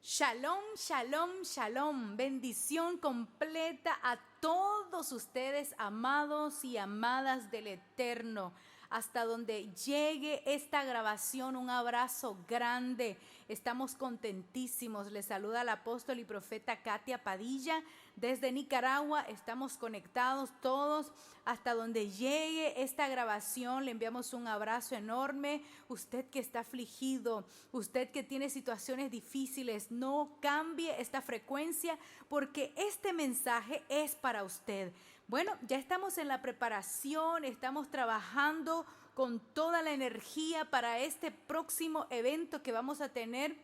Shalom, shalom, shalom. Bendición completa a todos ustedes, amados y amadas del Eterno. Hasta donde llegue esta grabación, un abrazo grande. Estamos contentísimos. Les saluda el apóstol y profeta Katia Padilla desde Nicaragua. Estamos conectados todos. Hasta donde llegue esta grabación, le enviamos un abrazo enorme. Usted que está afligido, usted que tiene situaciones difíciles, no cambie esta frecuencia porque este mensaje es para usted. Bueno, ya estamos en la preparación, estamos trabajando con toda la energía para este próximo evento que vamos a tener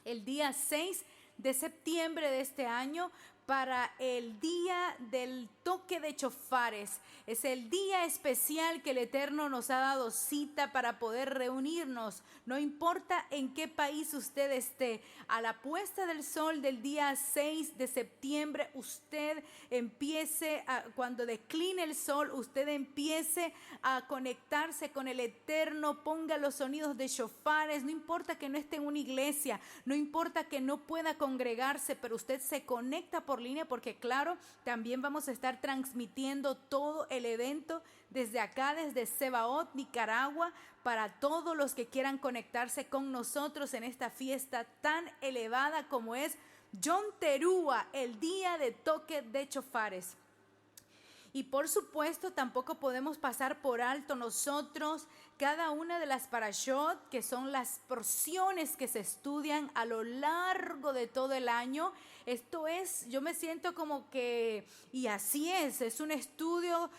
el día 6 de septiembre de este año, para el día del toque de chofares. Es el día especial que el Eterno nos ha dado cita para poder reunirnos. No importa en qué país usted esté, a la puesta del sol del día 6 de septiembre, usted empiece, cuando decline el sol, usted empiece a conectarse con el Eterno, ponga los sonidos de chofares. No importa que no esté en una iglesia, no importa que no pueda congregarse, pero usted se conecta por línea, porque claro, también vamos a estar transmitiendo todo el evento desde acá, desde Sebaot, Nicaragua, para todos los que quieran conectarse con nosotros en esta fiesta tan elevada como es Yom Teruah, el día de toque de chofares. Y por supuesto tampoco podemos pasar por alto nosotros cada una de las parashot, que son las porciones que se estudian a lo largo de todo el año. Esto es, yo me siento como que, y así es un estudio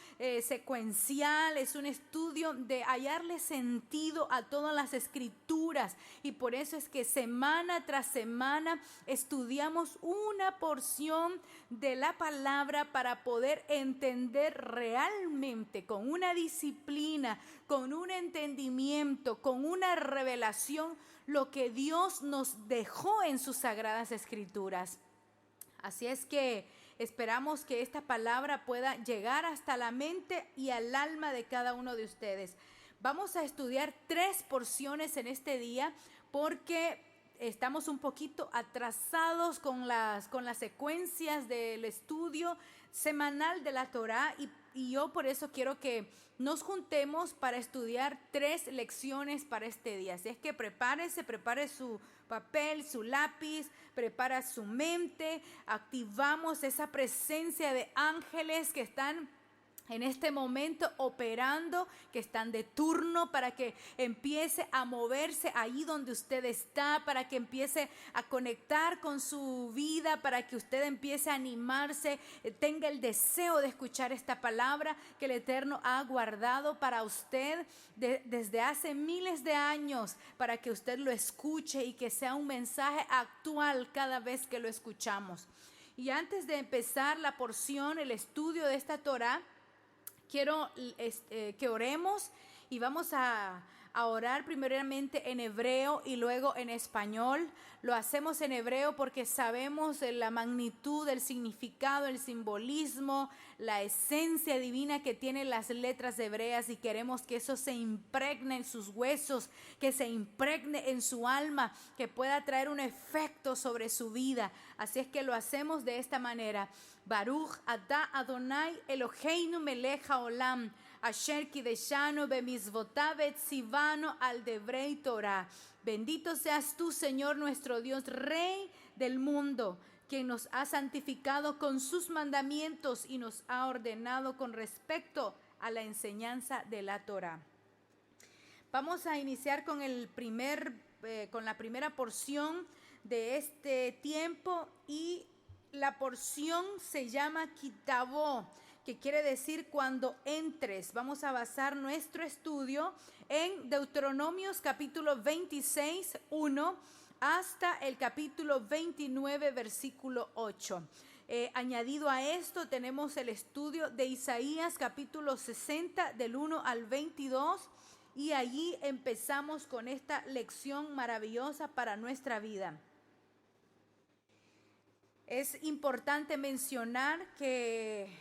secuencial, es un estudio de hallarle sentido a todas las escrituras. Y por eso es que semana tras semana estudiamos una porción de la palabra para poder entender realmente con una disciplina, con un entendimiento, con una revelación, lo que Dios nos dejó en sus sagradas escrituras. Así es que esperamos que esta palabra pueda llegar hasta la mente y al alma de cada uno de ustedes. Vamos a estudiar 3 porciones en este día porque estamos un poquito atrasados con las secuencias del estudio semanal de la Torá, y yo por eso quiero que nos juntemos para estudiar 3 lecciones para este día. Así es que prepare su papel, su lápiz, prepara su mente. Activamos esa presencia de ángeles que están en este momento operando, que están de turno, para que empiece a moverse ahí donde usted está, para que empiece a conectar con su vida, para que usted empiece a animarse, tenga el deseo de escuchar esta palabra que el Eterno ha guardado para usted desde hace miles de años, para que usted lo escuche y que sea un mensaje actual cada vez que lo escuchamos. Y antes de empezar la porción, el estudio de esta Torá, quiero que oremos, y vamos a orar primeramente en hebreo y luego en español. Lo hacemos en hebreo porque sabemos la magnitud, el significado, el simbolismo, la esencia divina que tienen las letras hebreas, y queremos que eso se impregne en sus huesos, que se impregne en su alma, que pueda traer un efecto sobre su vida. Así es que lo hacemos de esta manera. Baruch atah Adonai Eloheinu melech haolam, asher kideshanu bemizvotav etzivanu al devrei Torah. Bendito seas tú, Señor nuestro Dios, Rey del mundo, quien nos ha santificado con sus mandamientos y nos ha ordenado con respecto a la enseñanza de la Torah. Vamos a iniciar con la primera porción de este tiempo, y la porción se llama Kitabó, que quiere decir cuando entres. Vamos a basar nuestro estudio en Deuteronomios capítulo 26, 1 hasta el capítulo 29, versículo 8. Añadido a esto tenemos el estudio de Isaías capítulo 60 del 1 al 22, y allí empezamos con esta lección maravillosa para nuestra vida. Es importante mencionar que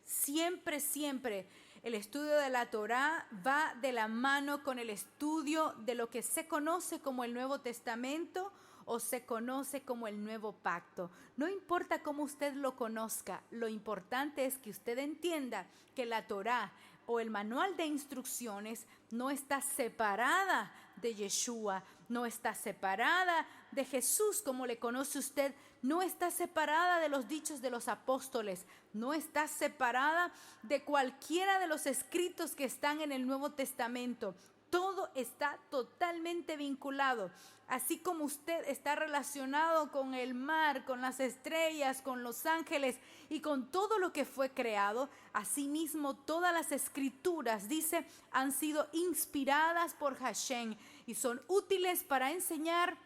siempre el estudio de la Torá va de la mano con el estudio de lo que se conoce como el Nuevo Testamento o se conoce como el nuevo pacto. No importa cómo usted lo conozca, lo importante es que usted entienda que la Torá o el manual de instrucciones no está separada de Yeshua, no está separada de Jesús como le conoce usted, no está separada de los dichos de los apóstoles, no está separada de cualquiera de los escritos que están en el Nuevo Testamento. Todo está totalmente vinculado. Así como usted está relacionado con el mar, con las estrellas, con los ángeles y con todo lo que fue creado, asimismo todas las escrituras, dice, han sido inspiradas por Hashem y son útiles para enseñar,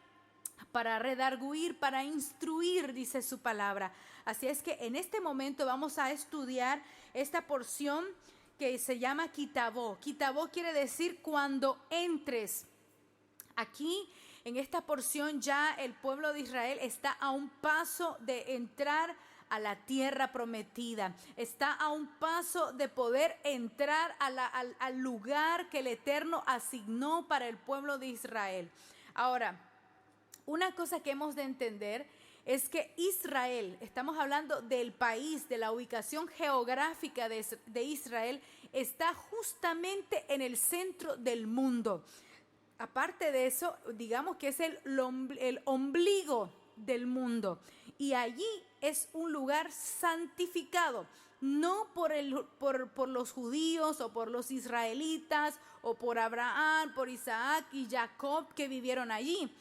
para redarguir, para instruir, dice su palabra. Así es que en este momento vamos a estudiar esta porción que se llama Kitabó. Kitabó quiere decir cuando entres. Aquí en esta porción ya el pueblo de Israel está a un paso de entrar a la tierra prometida. Está a un paso de poder entrar al lugar que el Eterno asignó para el pueblo de Israel. Ahora, una cosa que hemos de entender es que Israel, estamos hablando del país, de la ubicación geográfica de Israel, está justamente en el centro del mundo. Aparte de eso, digamos que es el ombligo del mundo. Y allí es un lugar santificado, no por los judíos o por los israelitas o por Abraham, por Isaac y Jacob que vivieron allí.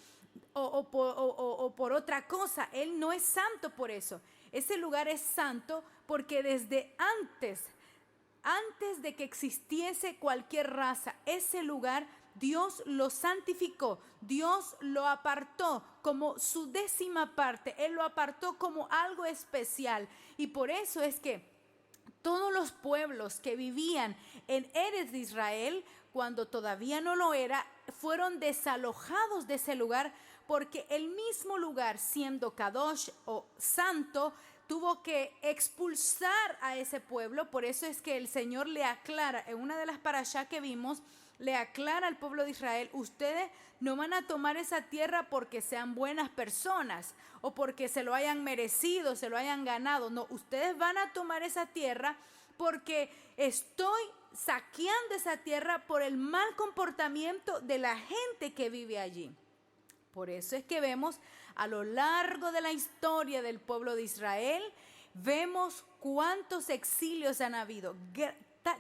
O por otra cosa. Él no es santo por eso. Ese lugar es santo porque desde antes de que existiese cualquier raza, ese lugar Dios lo santificó, Dios lo apartó como su 10ª parte, Él lo apartó como algo especial. Y por eso es que todos los pueblos que vivían en Eretz de Israel, cuando todavía no lo era, fueron desalojados de ese lugar, porque el mismo lugar, siendo Kadosh o santo, tuvo que expulsar a ese pueblo. Por eso es que el Señor le aclara, en una de las parashá que vimos, le aclara al pueblo de Israel: ustedes no van a tomar esa tierra porque sean buenas personas o porque se lo hayan merecido, se lo hayan ganado. No, ustedes van a tomar esa tierra porque estoy saqueando esa tierra por el mal comportamiento de la gente que vive allí. Por eso es que vemos a lo largo de la historia del pueblo de Israel, vemos cuántos exilios han habido.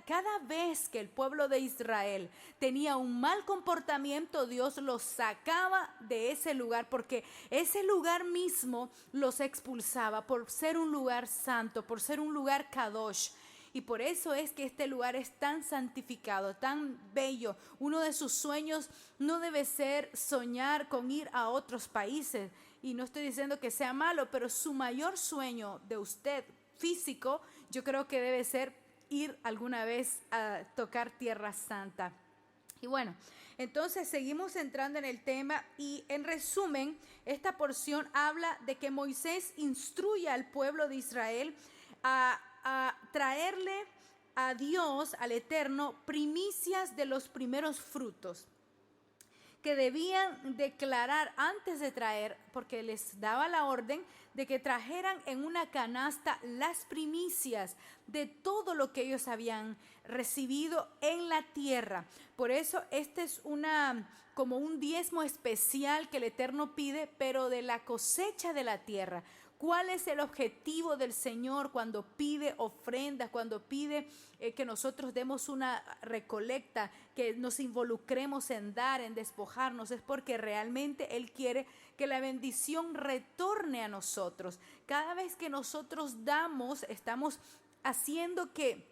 Cada vez que el pueblo de Israel tenía un mal comportamiento, Dios los sacaba de ese lugar, porque ese lugar mismo los expulsaba por ser un lugar santo, por ser un lugar kadosh. Y por eso es que este lugar es tan santificado, tan bello. Uno de sus sueños no debe ser soñar con ir a otros países. Y no estoy diciendo que sea malo, pero su mayor sueño de usted físico, yo creo que debe ser ir alguna vez a tocar Tierra Santa. Y bueno, entonces seguimos entrando en el tema y en resumen, esta porción habla de que Moisés instruye al pueblo de Israel a traerle a Dios, al Eterno, primicias de los primeros frutos que debían declarar antes de traer, porque les daba la orden de que trajeran en una canasta las primicias de todo lo que ellos habían recibido en la tierra. Por eso este es como un diezmo especial que el Eterno pide, pero de la cosecha de la tierra. ¿Cuál es el objetivo del Señor cuando pide ofrendas, cuando pide que nosotros demos una recolecta, que nos involucremos en dar, en despojarnos? Es porque realmente Él quiere que la bendición retorne a nosotros. Cada vez que nosotros damos, estamos haciendo que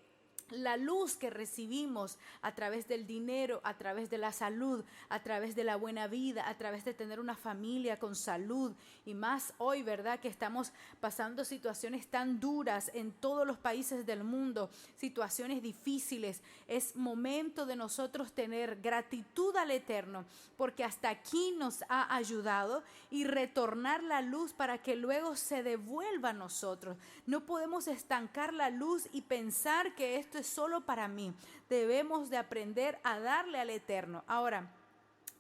la luz que recibimos a través del dinero, a través de la salud, a través de la buena vida, a través de tener una familia con salud, y más hoy, ¿verdad?, que estamos pasando situaciones tan duras en todos los países del mundo, situaciones difíciles. Es momento de nosotros tener gratitud al Eterno, porque hasta aquí nos ha ayudado, y retornar la luz para que luego se devuelva a nosotros. No podemos estancar la luz y pensar que esto es solo para mí. Debemos de aprender a darle al Eterno. Ahora,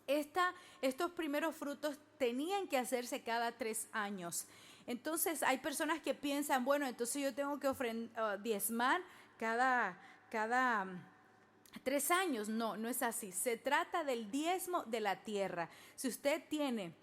Estos primeros frutos tenían que hacerse cada 3 años. Entonces hay personas que piensan, bueno, entonces yo tengo que diezmar cada 3 años. No, no es así. Se trata del diezmo de la tierra. Si usted tiene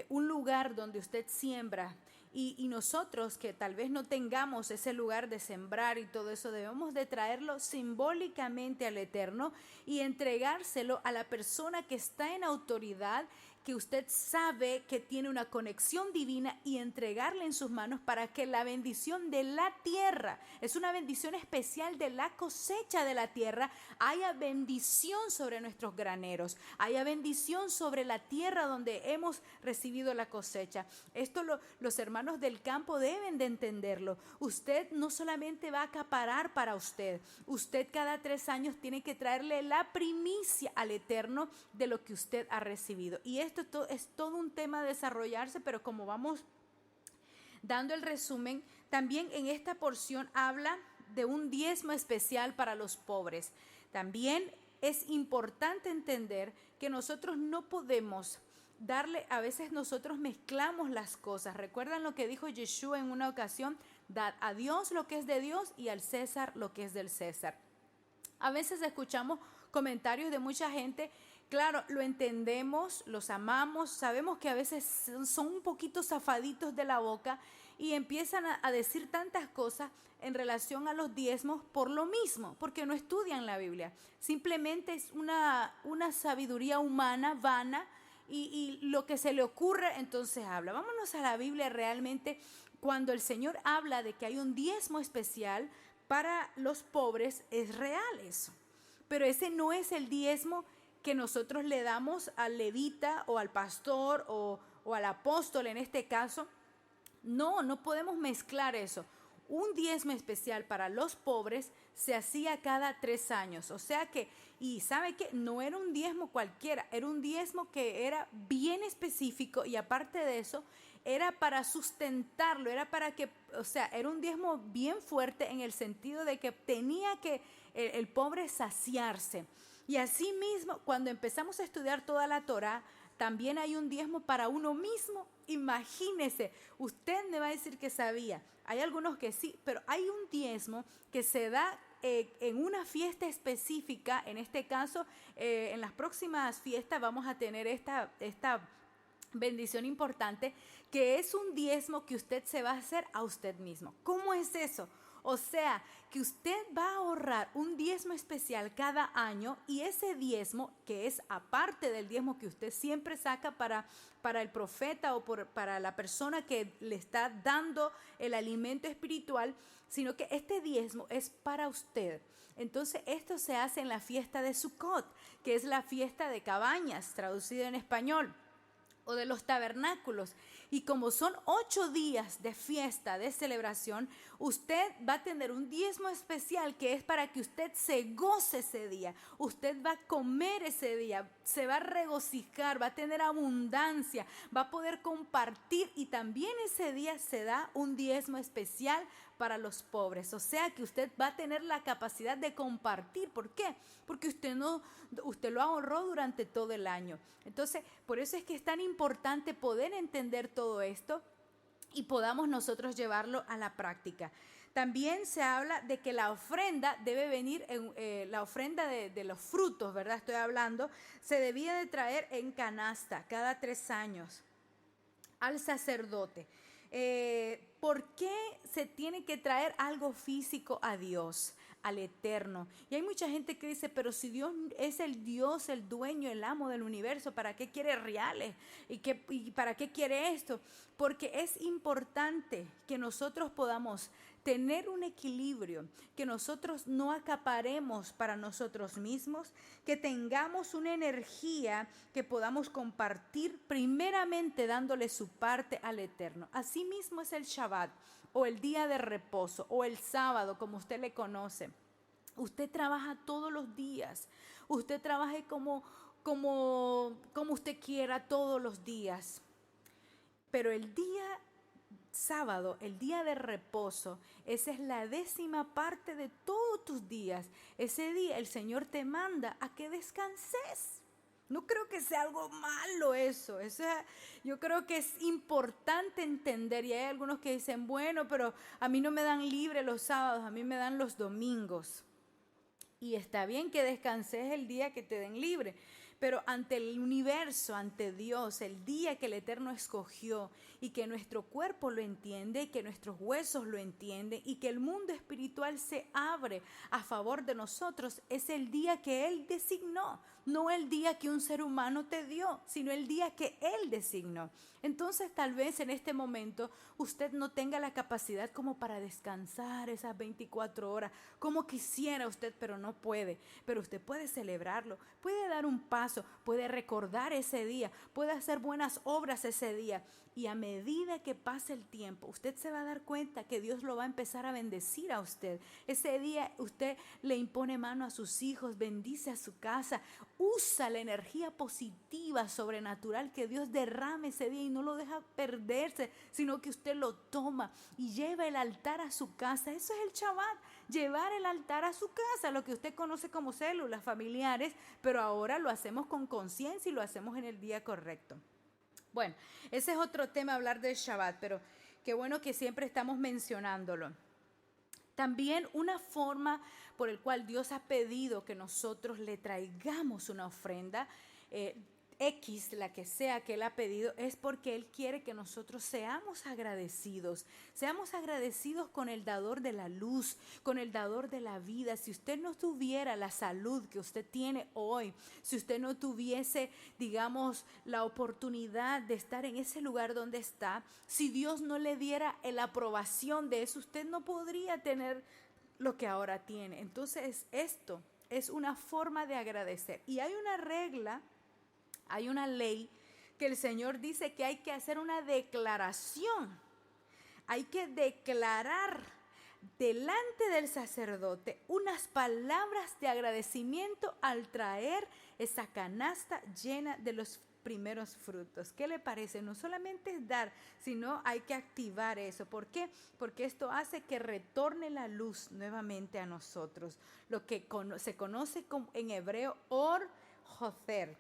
un lugar donde usted siembra, y nosotros que tal vez no tengamos ese lugar de sembrar y todo eso, debemos de traerlo simbólicamente al Eterno y entregárselo a la persona que está en autoridad, que usted sabe que tiene una conexión divina, y entregarle en sus manos para que la bendición de la tierra, es una bendición especial de la cosecha de la tierra, haya bendición sobre nuestros graneros, haya bendición sobre la tierra donde hemos recibido la cosecha. Esto los hermanos del campo deben de entenderlo. Usted no solamente va a acaparar para usted cada 3 años tiene que traerle la primicia al Eterno de lo que usted ha recibido. Y esto es todo un tema de desarrollarse, pero como vamos dando el resumen, también en esta porción habla de un diezmo especial para los pobres. También es importante entender que nosotros no podemos darle, a veces nosotros mezclamos las cosas. ¿Recuerdan lo que dijo Yeshua en una ocasión? Dad a Dios lo que es de Dios y al César lo que es del César. A veces escuchamos comentarios de mucha gente. Claro, lo entendemos, los amamos, sabemos que a veces son un poquito zafaditos de la boca y empiezan a decir tantas cosas en relación a los diezmos por lo mismo, porque no estudian la Biblia. Simplemente es una sabiduría humana, vana, y lo que se le ocurre, entonces habla. Vámonos a la Biblia realmente. Cuando el Señor habla de que hay un diezmo especial para los pobres, es real eso. Pero ese no es el diezmo que nosotros le damos al levita o al pastor o al apóstol en este caso. No podemos mezclar eso. Un diezmo especial para los pobres se hacía cada 3 años. O sea que, y ¿sabe qué? No era un diezmo cualquiera, era un diezmo que era bien específico, y aparte de eso, era para sustentarlo, era para que, o sea, era un diezmo bien fuerte en el sentido de que tenía que el pobre saciarse. Y así mismo, cuando empezamos a estudiar toda la Torá, también hay un diezmo para uno mismo. Imagínese, usted me va a decir que sabía. Hay algunos que sí, pero hay un diezmo que se da en una fiesta específica. En este caso, en las próximas fiestas vamos a tener esta bendición importante, que es un diezmo que usted se va a hacer a usted mismo. ¿Cómo es eso? O sea, que usted va a ahorrar un diezmo especial cada año, y ese diezmo, que es aparte del diezmo que usted siempre saca para el profeta o para la persona que le está dando el alimento espiritual, sino que este diezmo es para usted. Entonces esto se hace en la fiesta de Sukkot, que es la fiesta de cabañas, traducido en español, o de los tabernáculos. Y como son 8 días de fiesta, de celebración, usted va a tener un diezmo especial que es para que usted se goce ese día. Usted va a comer ese día, se va a regocijar, va a tener abundancia, va a poder compartir, y también ese día se da un diezmo especial para los pobres. O sea que usted va a tener la capacidad de compartir. ¿Por qué? Porque usted lo ahorró durante todo el año. Entonces, por eso es que es tan importante poder entender todo esto y podamos nosotros llevarlo a la práctica. También se habla de que la ofrenda debe venir, la ofrenda de los frutos, ¿verdad? Estoy hablando, se debía de traer en canasta cada 3 años al sacerdote. ¿Por qué se tiene que traer algo físico a Dios, al Eterno? Y hay mucha gente que dice, pero si Dios es el Dios, el dueño, el amo del universo, ¿para qué quiere reales? ¿Y para qué quiere esto? Porque es importante que nosotros podamos tener un equilibrio, que nosotros no acaparemos para nosotros mismos, que tengamos una energía que podamos compartir, primeramente dándole su parte al Eterno. Asimismo es el Shabbat, o el día de reposo, o el sábado, como usted le conoce. Usted trabaja todos los días, usted trabaje como usted quiera todos los días, pero el día sábado, el día de reposo, esa es la 10ª parte de todos tus días. Ese día el Señor te manda a que descanses. No creo que sea algo malo eso. Yo creo que es importante entender. Y hay algunos que dicen, bueno, pero a mí no me dan libre los sábados, a mí me dan los domingos. Y está bien que descanses el día que te den libre, pero ante el universo, ante Dios, el día que el Eterno escogió y que nuestro cuerpo lo entiende, y que nuestros huesos lo entienden y que el mundo espiritual se abre a favor de nosotros, es el día que Él designó, no el día que un ser humano te dio, sino el día que Él designó. Entonces tal vez en este momento usted no tenga la capacidad como para descansar esas 24 horas, como quisiera usted, pero no puede. Pero usted puede celebrarlo, puede dar un paso, puede recordar ese día, puede hacer buenas obras ese día. Y a medida que pase el tiempo, usted se va a dar cuenta que Dios lo va a empezar a bendecir a usted. Ese día usted le impone mano a sus hijos, bendice a su casa, usa la energía positiva, sobrenatural que Dios derrame ese día y no lo deja perderse, sino que usted lo toma y lleva el altar a su casa. Eso es el Shabbat, llevar el altar a su casa, lo que usted conoce como células familiares, pero ahora lo hacemos con conciencia y lo hacemos en el día correcto. Bueno, ese es otro tema, hablar del Shabbat, pero qué bueno que siempre estamos mencionándolo. También una forma por el cual Dios ha pedido que nosotros le traigamos una ofrenda, X, la que sea que Él ha pedido, es porque Él quiere que nosotros seamos agradecidos con el dador de la luz, con el dador de la vida. Si usted no tuviera la salud que usted tiene hoy, si usted no tuviese, digamos, la oportunidad de estar en ese lugar donde está, si Dios no le diera la aprobación de eso, usted no podría tener lo que ahora tiene. Entonces, esto es una forma de agradecer. Y hay una regla, hay una ley que el Señor dice que hay que hacer una declaración. Hay que declarar delante del sacerdote unas palabras de agradecimiento al traer esa canasta llena de los primeros frutos. ¿Qué le parece? No solamente es dar, sino hay que activar eso. ¿Por qué? Porque esto hace que retorne la luz nuevamente a nosotros. Lo que se conoce como, en hebreo, Or Joser,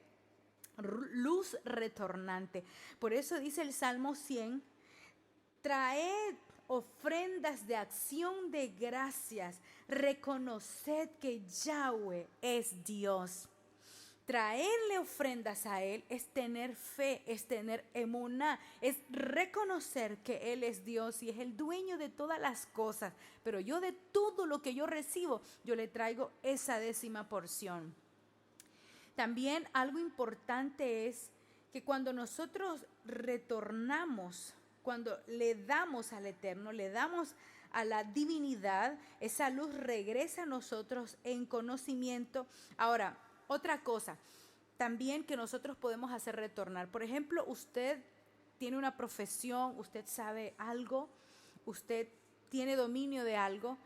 luz retornante. Por eso dice el Salmo 100, traed ofrendas de acción de gracias, reconoced que Yahweh es Dios. Traerle ofrendas a Él es tener fe, es tener emuná, es reconocer que Él es Dios y es el dueño de todas las cosas. Pero yo de todo lo que yo recibo, yo le traigo esa 10ª porción. También algo importante es que cuando nosotros retornamos, cuando le damos al Eterno, le damos a la divinidad, esa luz regresa a nosotros en conocimiento. Ahora, otra cosa también que nosotros podemos hacer retornar. Por ejemplo, usted tiene una profesión, usted sabe algo, usted tiene dominio de algo,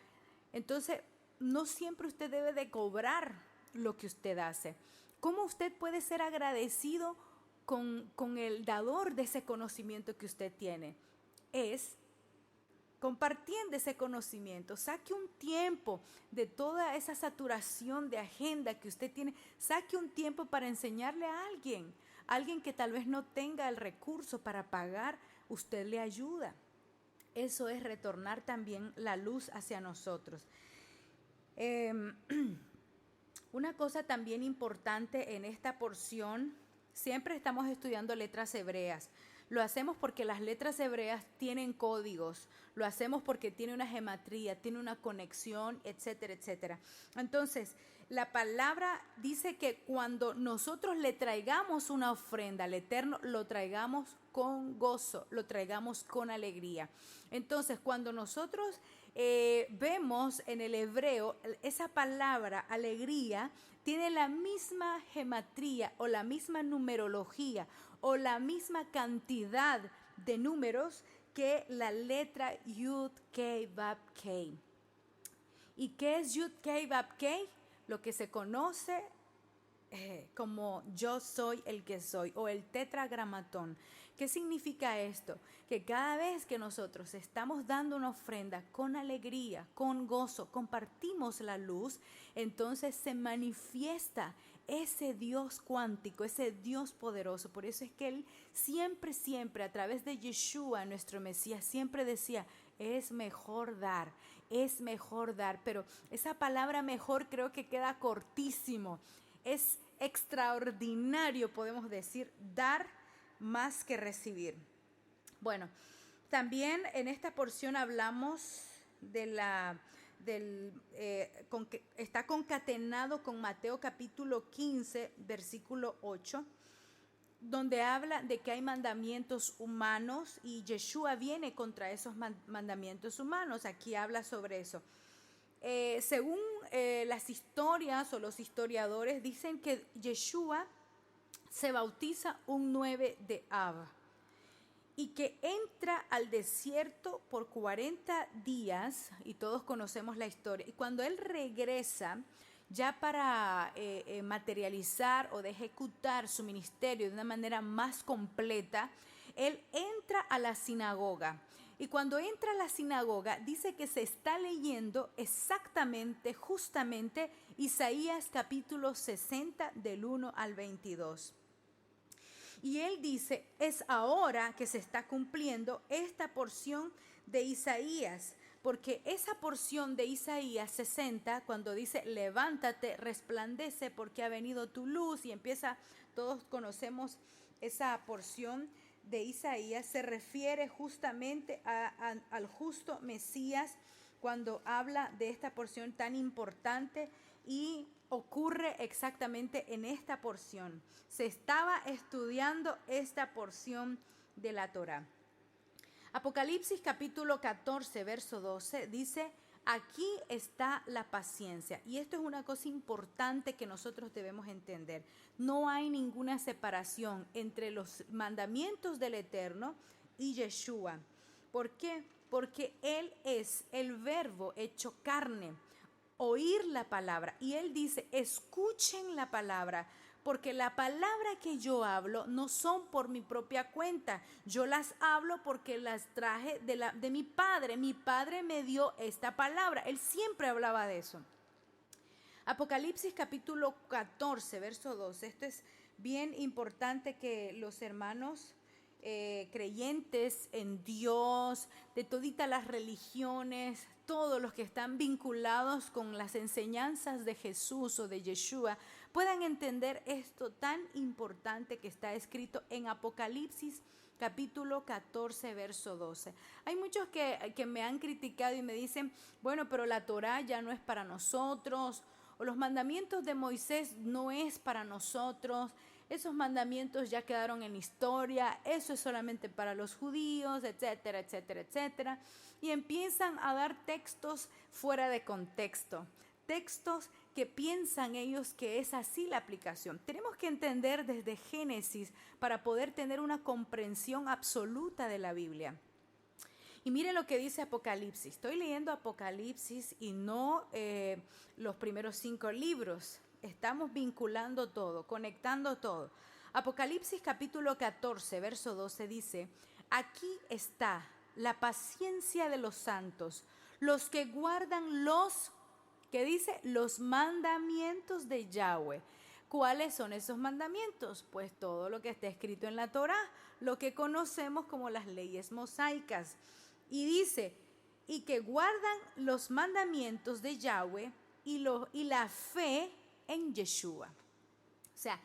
entonces no siempre usted debe de cobrar lo que usted hace. ¿Cómo usted puede ser agradecido con el dador de ese conocimiento que usted tiene? Es compartiendo ese conocimiento. Saque un tiempo de toda esa saturación de agenda que usted tiene. Saque un tiempo para enseñarle a alguien que tal vez no tenga el recurso para pagar. Usted le ayuda. Eso es retornar también la luz hacia nosotros. Una cosa también importante en esta porción, siempre estamos estudiando letras hebreas. Lo hacemos porque las letras hebreas tienen códigos, lo hacemos porque tiene una gematría, tiene una conexión, etcétera, etcétera. Entonces, la palabra dice que cuando nosotros le traigamos una ofrenda al Eterno, lo traigamos con gozo, lo traigamos con alegría. Entonces, cuando nosotros vemos en el hebreo, esa palabra alegría tiene la misma gematría o la misma numerología o la misma cantidad de números que la letra Yud, Kei, Vav, Kei. ¿Y qué es Yud, Kei, Vav, Kei? Lo que se conoce como yo soy el que soy o el tetragramatón. ¿Qué significa esto? Que cada vez que nosotros estamos dando una ofrenda con alegría, con gozo, compartimos la luz, entonces se manifiesta ese Dios cuántico, ese Dios poderoso. Por eso es que Él siempre, a través de Yeshua, nuestro Mesías, siempre decía, es mejor dar. Pero esa palabra mejor creo que queda cortísimo. Es extraordinario, podemos decir, dar más que recibir. Bueno, también en esta porción hablamos está concatenado con Mateo capítulo 15, versículo 8, donde habla de que hay mandamientos humanos y Yeshua viene contra esos mandamientos humanos. Aquí habla sobre eso. Según las historias o los historiadores, dicen que Yeshua se bautiza un 9 de Av y que entra al desierto por 40 días, y todos conocemos la historia, y cuando él regresa ya para materializar o de ejecutar su ministerio de una manera más completa, él entra a la sinagoga. Y cuando entra a la sinagoga dice que se está leyendo justamente Isaías capítulo 60 del 1 al 22. Y él dice, es ahora que se está cumpliendo esta porción de Isaías, porque esa porción de Isaías 60, cuando dice, levántate, resplandece, porque ha venido tu luz, y empieza, todos conocemos esa porción de Isaías, se refiere justamente al justo Mesías, cuando habla de esta porción tan importante, y ocurre exactamente en esta porción. Se estaba estudiando esta porción de la Torá. Apocalipsis capítulo 14, verso 12 dice, aquí está la paciencia. Y esto es una cosa importante que nosotros debemos entender. No hay ninguna separación entre los mandamientos del Eterno y Yeshua. ¿Por qué? Porque Él es el verbo hecho carne. Oír la palabra. Y Él dice, escuchen la palabra, porque la palabra que yo hablo no son por mi propia cuenta. Yo las hablo porque las traje de mi Padre. Mi Padre me dio esta palabra. Él siempre hablaba de eso. Apocalipsis capítulo 14, verso 12. Esto es bien importante que los hermanos creyentes en Dios, de toditas las religiones, todos los que están vinculados con las enseñanzas de Jesús o de Yeshua, puedan entender esto tan importante que está escrito en Apocalipsis capítulo 14, verso 12. Hay muchos que me han criticado y me dicen, bueno, pero la Torá ya no es para nosotros, o los mandamientos de Moisés no es para nosotros, esos mandamientos ya quedaron en la historia, eso es solamente para los judíos, etcétera, etcétera, etcétera. Y empiezan a dar textos fuera de contexto, textos que piensan ellos que es así la aplicación. Tenemos que entender desde Génesis para poder tener una comprensión absoluta de la Biblia. Y mire lo que dice Apocalipsis. Estoy leyendo Apocalipsis y no los primeros 5 libros. Estamos vinculando todo, conectando todo. Apocalipsis capítulo 14, verso 12 dice, aquí está la paciencia de los santos, los que guardan ¿qué dice? Los mandamientos de Yahweh. ¿Cuáles son esos mandamientos? Pues todo lo que está escrito en la Torá, lo que conocemos como las leyes mosaicas. Y dice, y que guardan los mandamientos de Yahweh y la fe en Yeshua. O sea,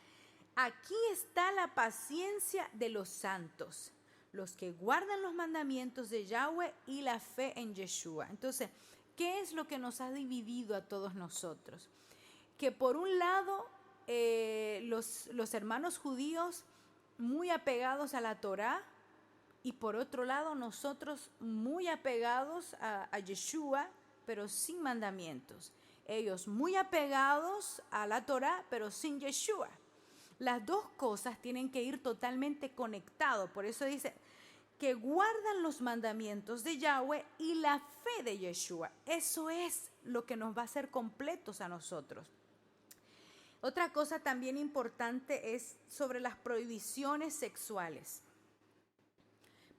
aquí está la paciencia de los santos, los que guardan los mandamientos de Yahweh y la fe en Yeshua. Entonces, ¿qué es lo que nos ha dividido a todos nosotros? Que por un lado, los hermanos judíos muy apegados a la Torá, y por otro lado nosotros muy apegados a Yeshua, pero sin mandamientos. Ellos muy apegados a la Torá, pero sin Yeshua. Las dos cosas tienen que ir totalmente conectados. Por eso dice que guardan los mandamientos de Yahweh y la fe de Yeshua. Eso es lo que nos va a hacer completos a nosotros. Otra cosa también importante es sobre las prohibiciones sexuales.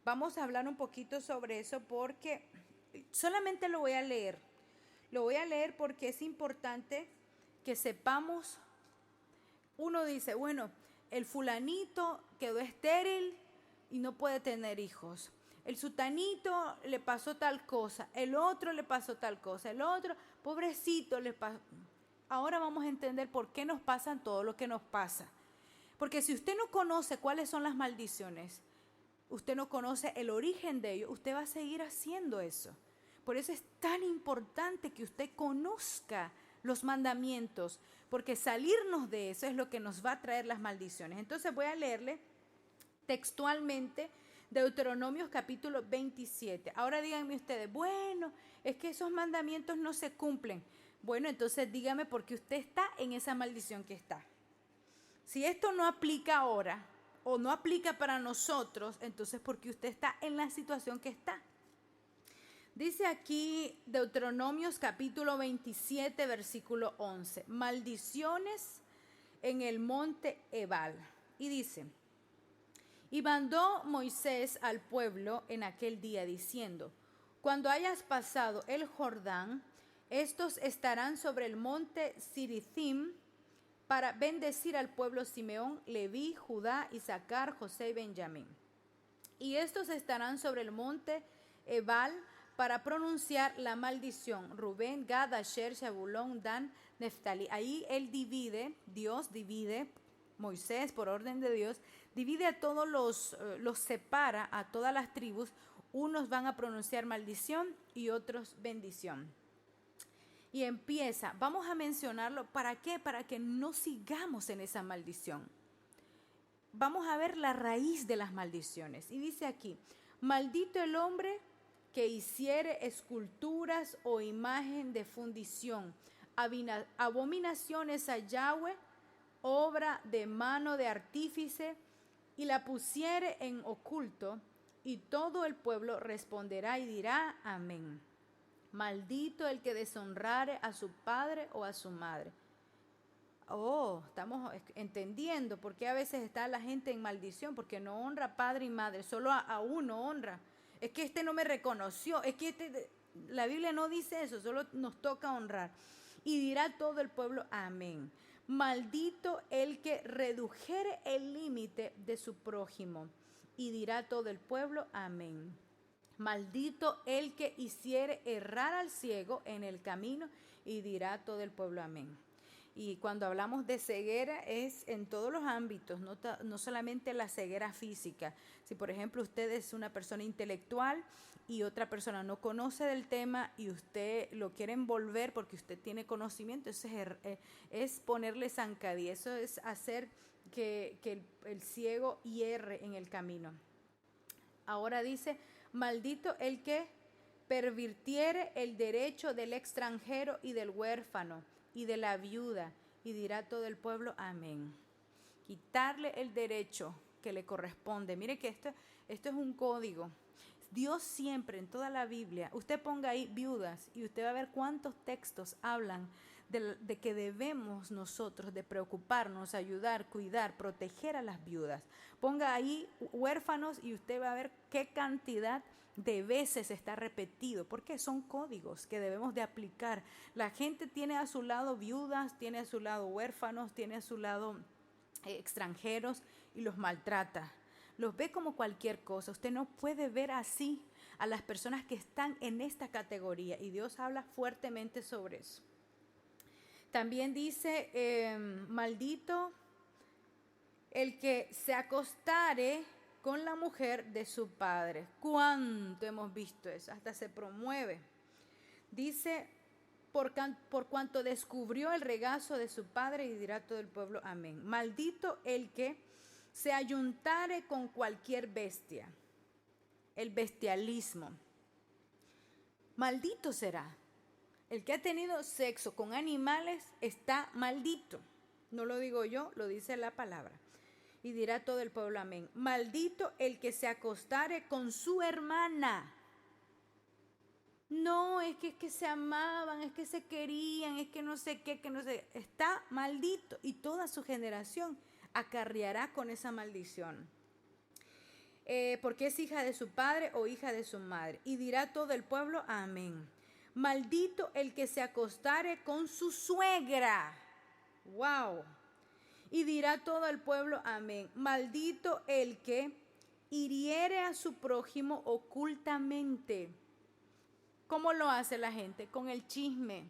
Vamos a hablar un poquito sobre eso porque solamente lo voy a leer. Lo voy a leer porque es importante que sepamos uno dice, bueno, el fulanito quedó estéril y no puede tener hijos. El sutanito le pasó tal cosa, el otro le pasó tal cosa, el otro, pobrecito, le pasó. Ahora vamos a entender por qué nos pasan todo lo que nos pasa. Porque si usted no conoce cuáles son las maldiciones, usted no conoce el origen de ello, usted va a seguir haciendo eso. Por eso es tan importante que usted conozca los mandamientos, porque salirnos de eso es lo que nos va a traer las maldiciones. Entonces voy a leerle textualmente Deuteronomios capítulo 27. Ahora díganme ustedes, bueno, es que esos mandamientos no se cumplen. Bueno, entonces dígame por qué usted está en esa maldición que está. Si esto no aplica ahora o no aplica para nosotros, entonces ¿por qué usted está en la situación que está? Dice aquí Deuteronomios capítulo 27, versículo 11. Maldiciones en el monte Ebal. Y dice, y mandó Moisés al pueblo en aquel día diciendo, cuando hayas pasado el Jordán, estos estarán sobre el monte Siritzim para bendecir al pueblo Simeón, Leví, Judá, Isaacar, José y Benjamín. Y estos estarán sobre el monte Ebal para pronunciar la maldición. Rubén, Gad, Asher, Zabulón, Dan, Neftalí. Ahí él divide, Dios divide, Moisés por orden de Dios, divide a todos los separa a todas las tribus. Unos van a pronunciar maldición y otros bendición. Y empieza, vamos a mencionarlo, ¿para qué? Para que no sigamos en esa maldición. Vamos a ver la raíz de las maldiciones. Y dice aquí, maldito el hombre que hiciere esculturas o imagen de fundición, abominaciones a Yahweh, obra de mano de artífice, y la pusiere en oculto, y todo el pueblo responderá y dirá amén. Maldito el que deshonrare a su padre o a su madre. Oh, estamos entendiendo por qué a veces está la gente en maldición, porque no honra padre y madre, solo a uno honra. Es que este no me reconoció, es que la Biblia no dice eso, solo nos toca honrar. Y dirá todo el pueblo amén. Maldito el que redujere el límite de su prójimo, y dirá todo el pueblo amén. Maldito el que hiciere errar al ciego en el camino, y dirá todo el pueblo amén. Y cuando hablamos de ceguera es en todos los ámbitos, no solamente la ceguera física. Si por ejemplo usted es una persona intelectual y otra persona no conoce del tema y usted lo quiere envolver porque usted tiene conocimiento, eso es ponerle zancadilla, eso es hacer que el ciego hierre en el camino. Ahora dice, maldito el que pervirtiere el derecho del extranjero y del huérfano y de la viuda, y dirá todo el pueblo amén. Quitarle el derecho que le corresponde. Mire que esto es un código. Dios siempre en toda la Biblia, usted ponga ahí viudas y usted va a ver cuántos textos hablan de que debemos nosotros de preocuparnos, ayudar, cuidar, proteger a las viudas. Ponga ahí huérfanos y usted va a ver qué cantidad de veces está repetido, porque son códigos que debemos de aplicar. La gente tiene a su lado viudas, tiene a su lado huérfanos, tiene a su lado extranjeros y los maltrata. Los ve como cualquier cosa. Usted no puede ver así a las personas que están en esta categoría, y Dios habla fuertemente sobre eso. También dice, maldito el que se acostare con la mujer de su padre. ¿Cuánto hemos visto eso? Hasta se promueve. Dice, por cuanto descubrió el regazo de su padre, y dirá todo el pueblo amén. Maldito el que se ayuntare con cualquier bestia. El bestialismo. Maldito será. El que ha tenido sexo con animales está maldito. No lo digo yo, lo dice la palabra. Y dirá todo el pueblo amén. Maldito el que se acostare con su hermana. No, es que se amaban, es que se querían, es que no sé qué, que no sé. Está maldito, y toda su generación acarreará con esa maldición. Porque es hija de su padre o hija de su madre. Y dirá todo el pueblo amén. Maldito el que se acostare con su suegra. ¡Wow! Y dirá todo el pueblo, amén. Maldito el que hiriere a su prójimo ocultamente. ¿Cómo lo hace la gente? Con el chisme.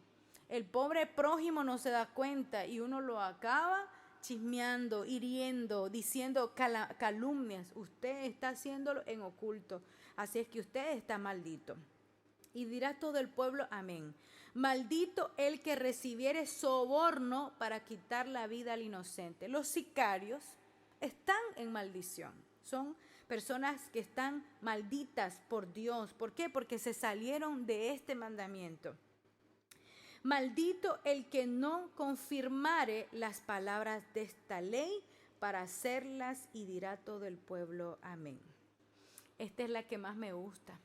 El pobre prójimo no se da cuenta y uno lo acaba chismeando, hiriendo, diciendo calumnias. Usted está haciéndolo en oculto. Así es que usted está maldito. Y dirá todo el pueblo, amén. Maldito el que recibiere soborno para quitar la vida al inocente. Los sicarios están en maldición. Son personas que están malditas por Dios. ¿Por qué? Porque se salieron de este mandamiento. Maldito el que no confirmare las palabras de esta ley para hacerlas, y dirá todo el pueblo, amén. Esta es la que más me gusta.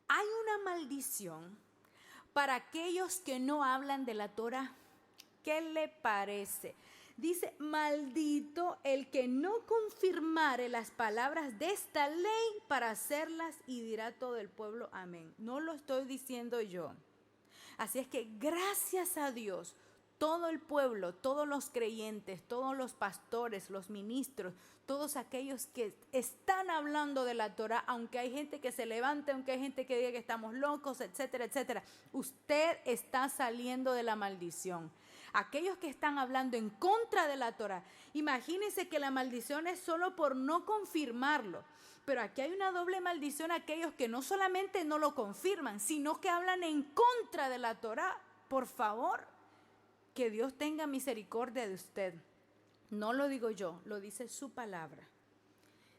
Hay una maldición para aquellos que no hablan de la Torah. ¿Qué le parece? Dice, maldito el que no confirmare las palabras de esta ley para hacerlas, y dirá todo el pueblo, amén. No lo estoy diciendo yo. Así es que gracias a Dios, todo el pueblo, todos los creyentes, todos los pastores, los ministros, todos aquellos que están hablando de la Torah, aunque hay gente que se levante, aunque hay gente que diga que estamos locos, etcétera, etcétera, usted está saliendo de la maldición. Aquellos que están hablando en contra de la Torah, imagínense que la maldición es solo por no confirmarlo. Pero aquí hay una doble maldición a aquellos que no solamente no lo confirman, sino que hablan en contra de la Torah. Por favor, que Dios tenga misericordia de usted. No lo digo yo, lo dice su palabra.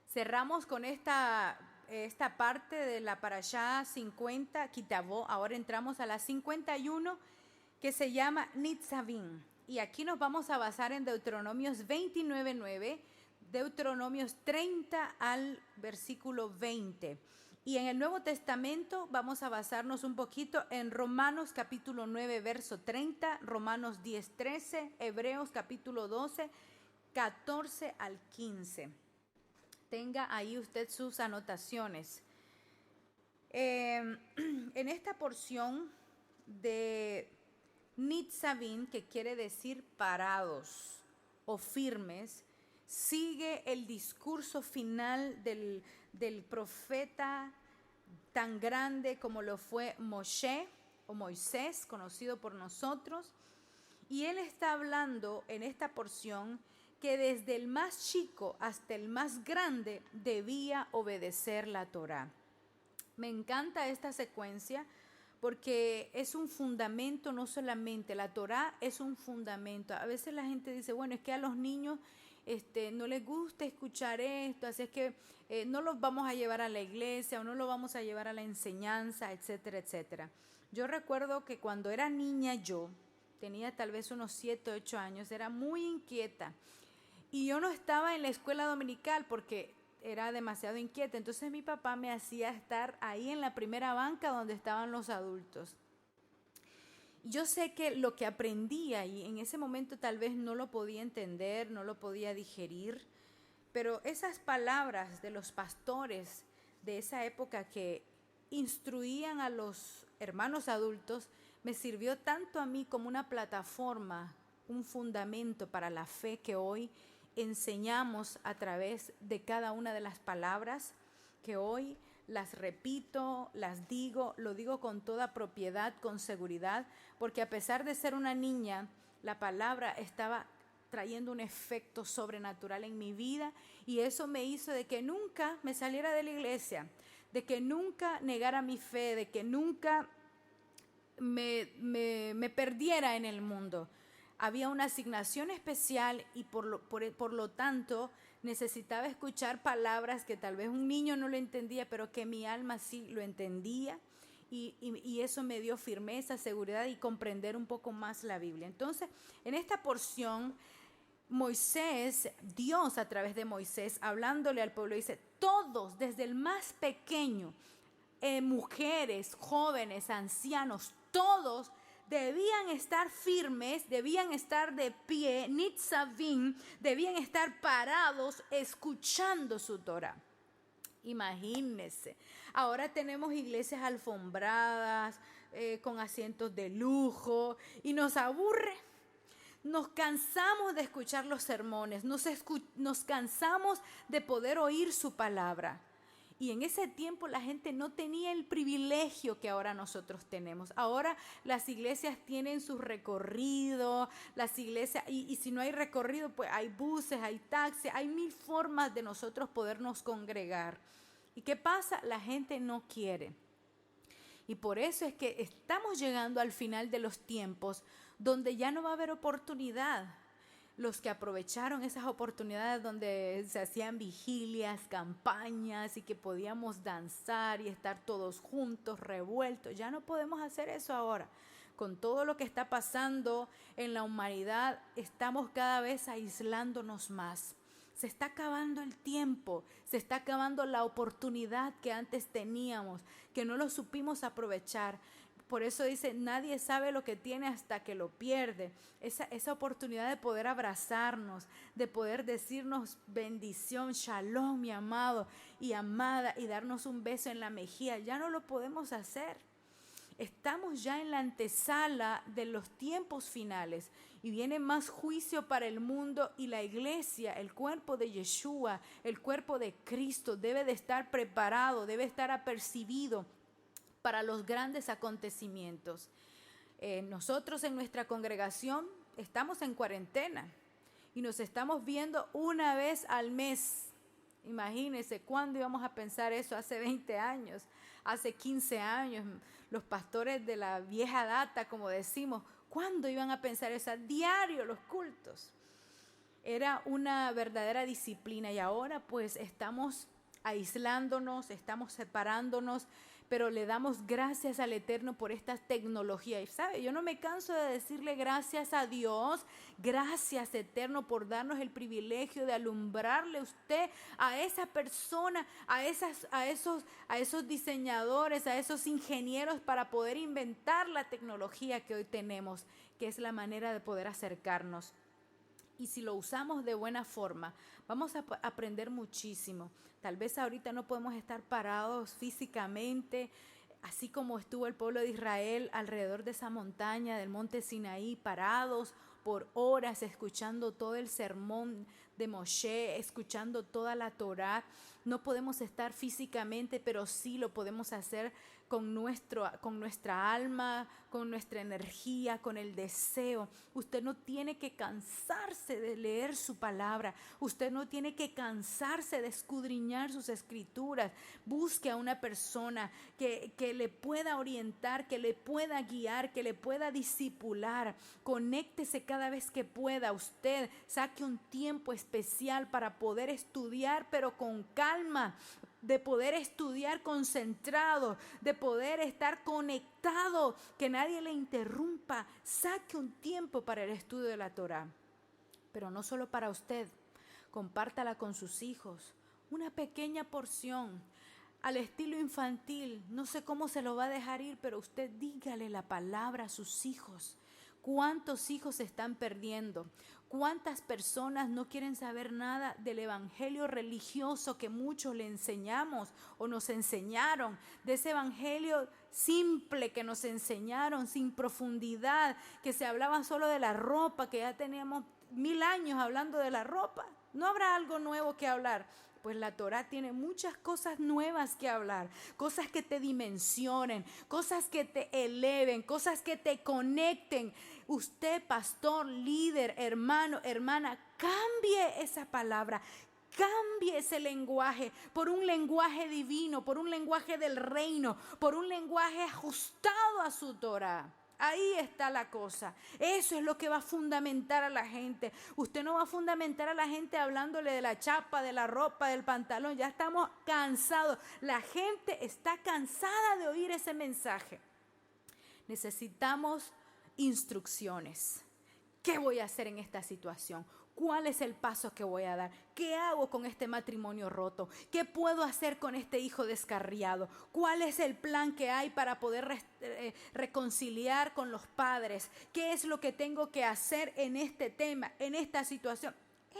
Cerramos con esta parte de la parashá 50, Kitavó. Ahora entramos a la 51, que se llama Nitzavim. Y aquí nos vamos a basar en Deuteronomios 29:9, Deuteronomios 30 al versículo 20. Y en el Nuevo Testamento vamos a basarnos un poquito en Romanos capítulo 9, verso 30, Romanos 10:13, Hebreos capítulo 12, 14 al 15. Tenga ahí usted sus anotaciones. En esta porción de Nitzavim, que quiere decir parados o firmes, sigue el discurso final del profeta tan grande como lo fue Moshe o Moisés, conocido por nosotros. Y él está hablando en esta porción que desde el más chico hasta el más grande debía obedecer la Torá. Me encanta esta secuencia porque es un fundamento, no solamente la Torá es un fundamento. A veces la gente dice, bueno, es que a los niños no les gusta escuchar esto, así es que no los vamos a llevar a la iglesia o no los vamos a llevar a la enseñanza, etcétera, etcétera. Yo recuerdo que cuando era niña yo, tenía tal vez unos 7, 8 años, era muy inquieta y yo no estaba en la escuela dominical porque era demasiado inquieta. Entonces mi papá me hacía estar ahí en la primera banca donde estaban los adultos. Yo sé que lo que aprendía y en ese momento tal vez no lo podía entender, no lo podía digerir, pero esas palabras de los pastores de esa época que instruían a los hermanos adultos me sirvió tanto a mí como una plataforma, un fundamento para la fe que hoy enseñamos a través de cada una de las palabras, que hoy las repito, las digo, lo digo con toda propiedad, con seguridad, porque a pesar de ser una niña, la palabra estaba trayendo un efecto sobrenatural en mi vida y eso me hizo de que nunca me saliera de la iglesia, de que nunca negara mi fe, de que nunca me perdiera en el mundo. Había una asignación especial y por lo tanto necesitaba escuchar palabras que tal vez un niño no lo entendía, pero que mi alma sí lo entendía y eso me dio firmeza, seguridad y comprender un poco más la Biblia. Entonces, en esta porción, Moisés, Dios a través de Moisés, hablándole al pueblo, dice, todos, desde el más pequeño, mujeres, jóvenes, ancianos, todos debían estar firmes, debían estar de pie, nitzavim, debían estar parados escuchando su Torah. Imagínense, ahora tenemos iglesias alfombradas, con asientos de lujo y nos aburre. Nos cansamos de escuchar los sermones, nos cansamos de poder oír su palabra. Y en ese tiempo la gente no tenía el privilegio que ahora nosotros tenemos. Ahora las iglesias tienen su recorrido, las iglesias, y si no hay recorrido, pues hay buses, hay taxis, hay mil formas de nosotros podernos congregar. ¿Y qué pasa? La gente no quiere. Y por eso es que estamos llegando al final de los tiempos donde ya no va a haber oportunidad. Los que aprovecharon esas oportunidades donde se hacían vigilias, campañas y que podíamos danzar y estar todos juntos, revueltos, ya no podemos hacer eso ahora. Con todo lo que está pasando en la humanidad, estamos cada vez aislándonos más. Se está acabando el tiempo, se está acabando la oportunidad que antes teníamos, que no lo supimos aprovechar. Por eso dice, nadie sabe lo que tiene hasta que lo pierde. Esa oportunidad de poder abrazarnos, de poder decirnos bendición, shalom, mi amado y amada, y darnos un beso en la mejilla, ya no lo podemos hacer. Estamos ya en la antesala de los tiempos finales y viene más juicio para el mundo, y la iglesia, el cuerpo de Yeshua, el cuerpo de Cristo debe de estar preparado, debe estar apercibido para los grandes acontecimientos. Nosotros en nuestra congregación estamos en cuarentena y nos estamos viendo una vez al mes. Imagínense, ¿cuándo íbamos a pensar eso? Hace 20 años, hace 15 años, los pastores de la vieja data, como decimos, ¿cuándo iban a pensar eso? A diario los cultos. Era una verdadera disciplina, y ahora pues estamos aislándonos, estamos separándonos, pero le damos gracias al Eterno por esta tecnología. Y sabe, yo no me canso de decirle gracias a Dios, gracias Eterno por darnos el privilegio de alumbrarle a usted, a esa persona, a esos diseñadores, a esos ingenieros, para poder inventar la tecnología que hoy tenemos, que es la manera de poder acercarnos. Y si lo usamos de buena forma, vamos a aprender muchísimo. Tal vez ahorita no podemos estar parados físicamente, así como estuvo el pueblo de Israel alrededor de esa montaña del monte Sinaí, parados por horas, escuchando todo el sermón de Moshe, escuchando toda la Torá. No podemos estar físicamente, pero sí lo podemos hacer con nuestra alma, con nuestra energía, con el deseo. Usted no tiene que cansarse de leer su palabra. Usted no tiene que cansarse de escudriñar sus escrituras. Busque a una persona que le pueda orientar, que le pueda guiar, que le pueda discipular. Conéctese cada vez que pueda. Usted saque un tiempo especial para poder estudiar, pero con calma, de poder estudiar concentrado, de poder estar conectado, que nadie le interrumpa. Saque un tiempo para el estudio de la Torá, pero no solo para usted, compártala con sus hijos, una pequeña porción, al estilo infantil. No sé cómo se lo va a dejar ir, pero usted dígale la palabra a sus hijos. ¿Cuántos hijos se están perdiendo? ¿Cuántas personas no quieren saber nada del evangelio religioso que muchos le enseñamos o nos enseñaron? De ese evangelio simple que nos enseñaron, sin profundidad, que se hablaba solo de la ropa, que ya teníamos 1000 años hablando de la ropa. ¿No habrá algo nuevo que hablar? Pues la Torá tiene muchas cosas nuevas que hablar, cosas que te dimensionen, cosas que te eleven, cosas que te conecten. Usted, pastor, líder, hermano, hermana, cambie esa palabra, cambie ese lenguaje por un lenguaje divino, por un lenguaje del reino, por un lenguaje ajustado a su Torá. Ahí está la cosa. Eso es lo que va a fundamentar a la gente. Usted no va a fundamentar a la gente hablándole de la chapa, de la ropa, del pantalón. Ya estamos cansados. La gente está cansada de oír ese mensaje. Necesitamos instrucciones. ¿Qué voy a hacer en esta situación? ¿Cuál es el paso que voy a dar? ¿Qué hago con este matrimonio roto? ¿Qué puedo hacer con este hijo descarriado? ¿Cuál es el plan que hay para poder reconciliar con los padres? ¿Qué es lo que tengo que hacer en este tema, en esta situación?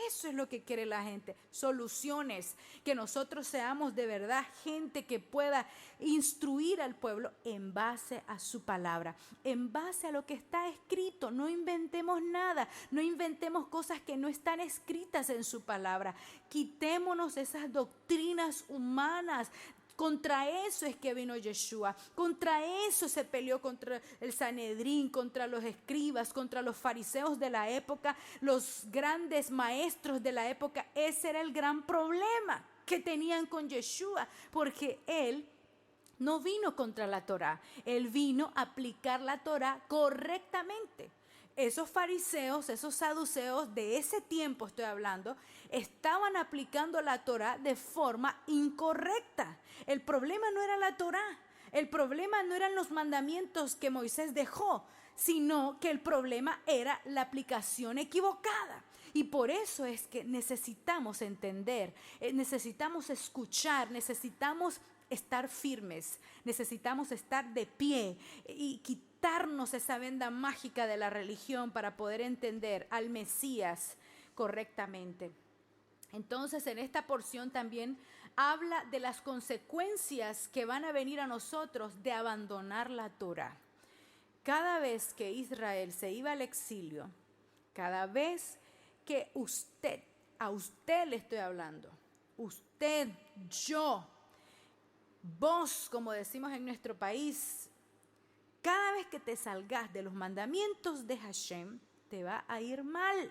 Eso es lo que quiere la gente, soluciones, que nosotros seamos de verdad gente que pueda instruir al pueblo en base a su palabra, en base a lo que está escrito. No inventemos nada, no inventemos cosas que no están escritas en su palabra. Quitémonos esas doctrinas humanas. Contra eso es que vino Yeshua, contra eso se peleó, contra el Sanedrín, contra los escribas, contra los fariseos de la época, los grandes maestros de la época. Ese era el gran problema que tenían con Yeshua, porque él no vino contra la Torá, él vino a aplicar la Torá correctamente. Esos fariseos, esos saduceos de ese tiempo estoy hablando, estaban aplicando la Torá de forma incorrecta. El problema no era la Torá, el problema no eran los mandamientos que Moisés dejó, sino que el problema era la aplicación equivocada. Y por eso es que necesitamos entender, necesitamos escuchar, necesitamos estar firmes, necesitamos estar de pie y quitarnos esa venda mágica de la religión para poder entender al Mesías correctamente. Entonces, en esta porción también habla de las consecuencias que van a venir a nosotros de abandonar la Torá. Cada vez que Israel se iba al exilio, cada vez que a usted le estoy hablando, usted, yo, vos, como decimos en nuestro país, cada vez que te salgas de los mandamientos de Hashem, te va a ir mal.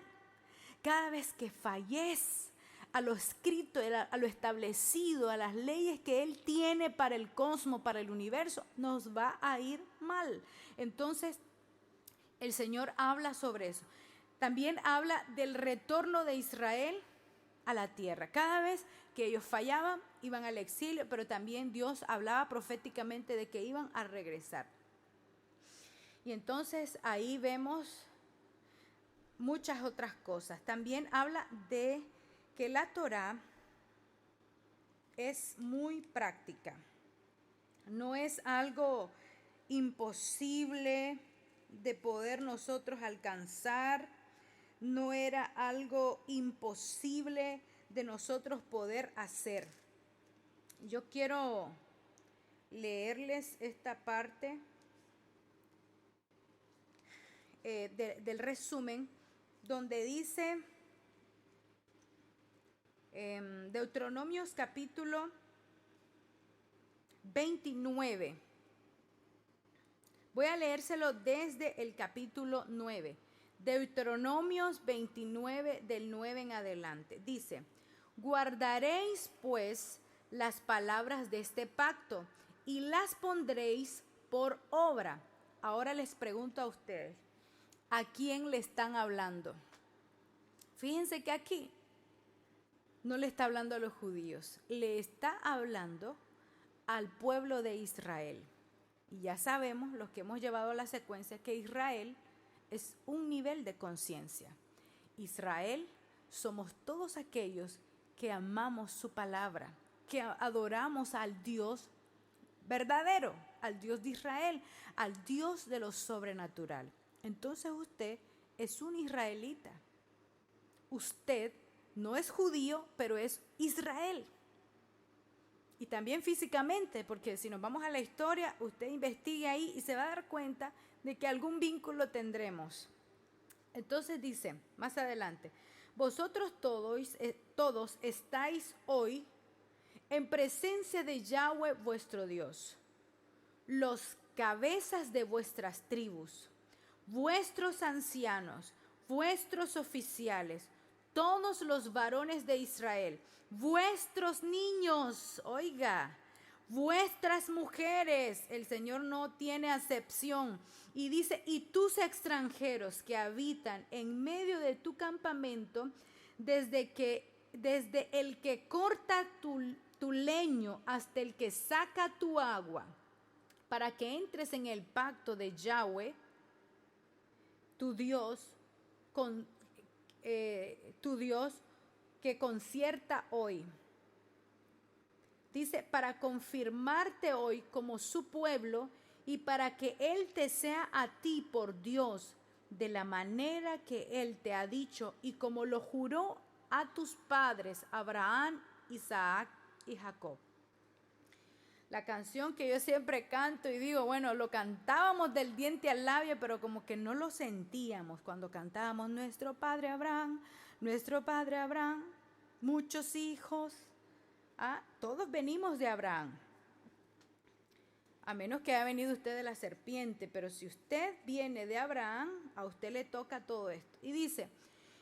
Cada vez que falles a lo escrito, a lo establecido, a las leyes que Él tiene para el cosmos, para el universo, nos va a ir mal. Entonces, el Señor habla sobre eso. También habla del retorno de Israel a la tierra. Cada vez que ellos fallaban, iban al exilio, pero también Dios hablaba proféticamente de que iban a regresar. Y entonces ahí vemos muchas otras cosas. También habla de que la Torá es muy práctica. No es algo imposible de poder nosotros alcanzar. No era algo imposible de nosotros poder hacer. Yo quiero leerles esta parte del resumen, donde dice Deuteronomios capítulo 29. Voy a leérselo desde el capítulo 9. Deuteronomios 29 del 9 en adelante. Dice: guardaréis pues las palabras de este pacto y las pondréis por obra. Ahora les pregunto a ustedes, ¿a quién le están hablando? Fíjense que aquí no le está hablando a los judíos, le está hablando al pueblo de Israel. Y ya sabemos, los que hemos llevado la secuencia, que Israel es un nivel de conciencia. Israel somos todos aquellos que amamos su palabra, que adoramos al Dios verdadero, al Dios de Israel, al Dios de lo sobrenatural. Entonces usted es un israelita. Usted no es judío, pero es Israel. Y también físicamente, porque si nos vamos a la historia, usted investigue ahí y se va a dar cuenta de que algún vínculo tendremos. Entonces dice, más adelante, vosotros todos estáis hoy en presencia de Yahweh vuestro Dios, los cabezas de vuestras tribus, vuestros ancianos, vuestros oficiales, todos los varones de Israel, vuestros niños, oiga, vuestras mujeres, el Señor no tiene acepción. Y dice, y tus extranjeros que habitan en medio de tu campamento, desde el que corta tu leño hasta el que saca tu agua, para que entres en el pacto de Yahweh, tu Dios, tu Dios que concierta hoy. Dice, para confirmarte hoy como su pueblo y para que Él te sea a ti por Dios de la manera que Él te ha dicho y como lo juró a tus padres, Abraham, Isaac y Jacob. La canción que yo siempre canto y digo, bueno, lo cantábamos del diente al labio, pero como que no lo sentíamos cuando cantábamos nuestro padre Abraham, muchos hijos. Todos venimos de Abraham. A menos que haya venido usted de la serpiente, pero si usted viene de Abraham, a usted le toca todo esto. Y dice,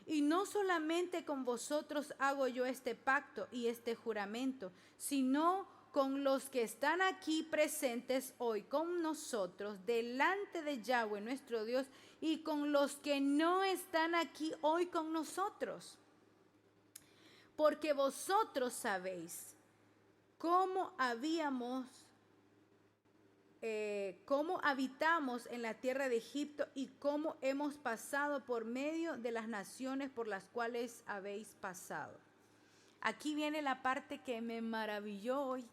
y no solamente con vosotros hago yo este pacto y este juramento, sino con los que están aquí presentes hoy con nosotros, delante de Yahweh nuestro Dios, y con los que no están aquí hoy con nosotros. Porque vosotros sabéis cómo habitamos en la tierra de Egipto y cómo hemos pasado por medio de las naciones por las cuales habéis pasado. Aquí viene la parte que me maravilló hoy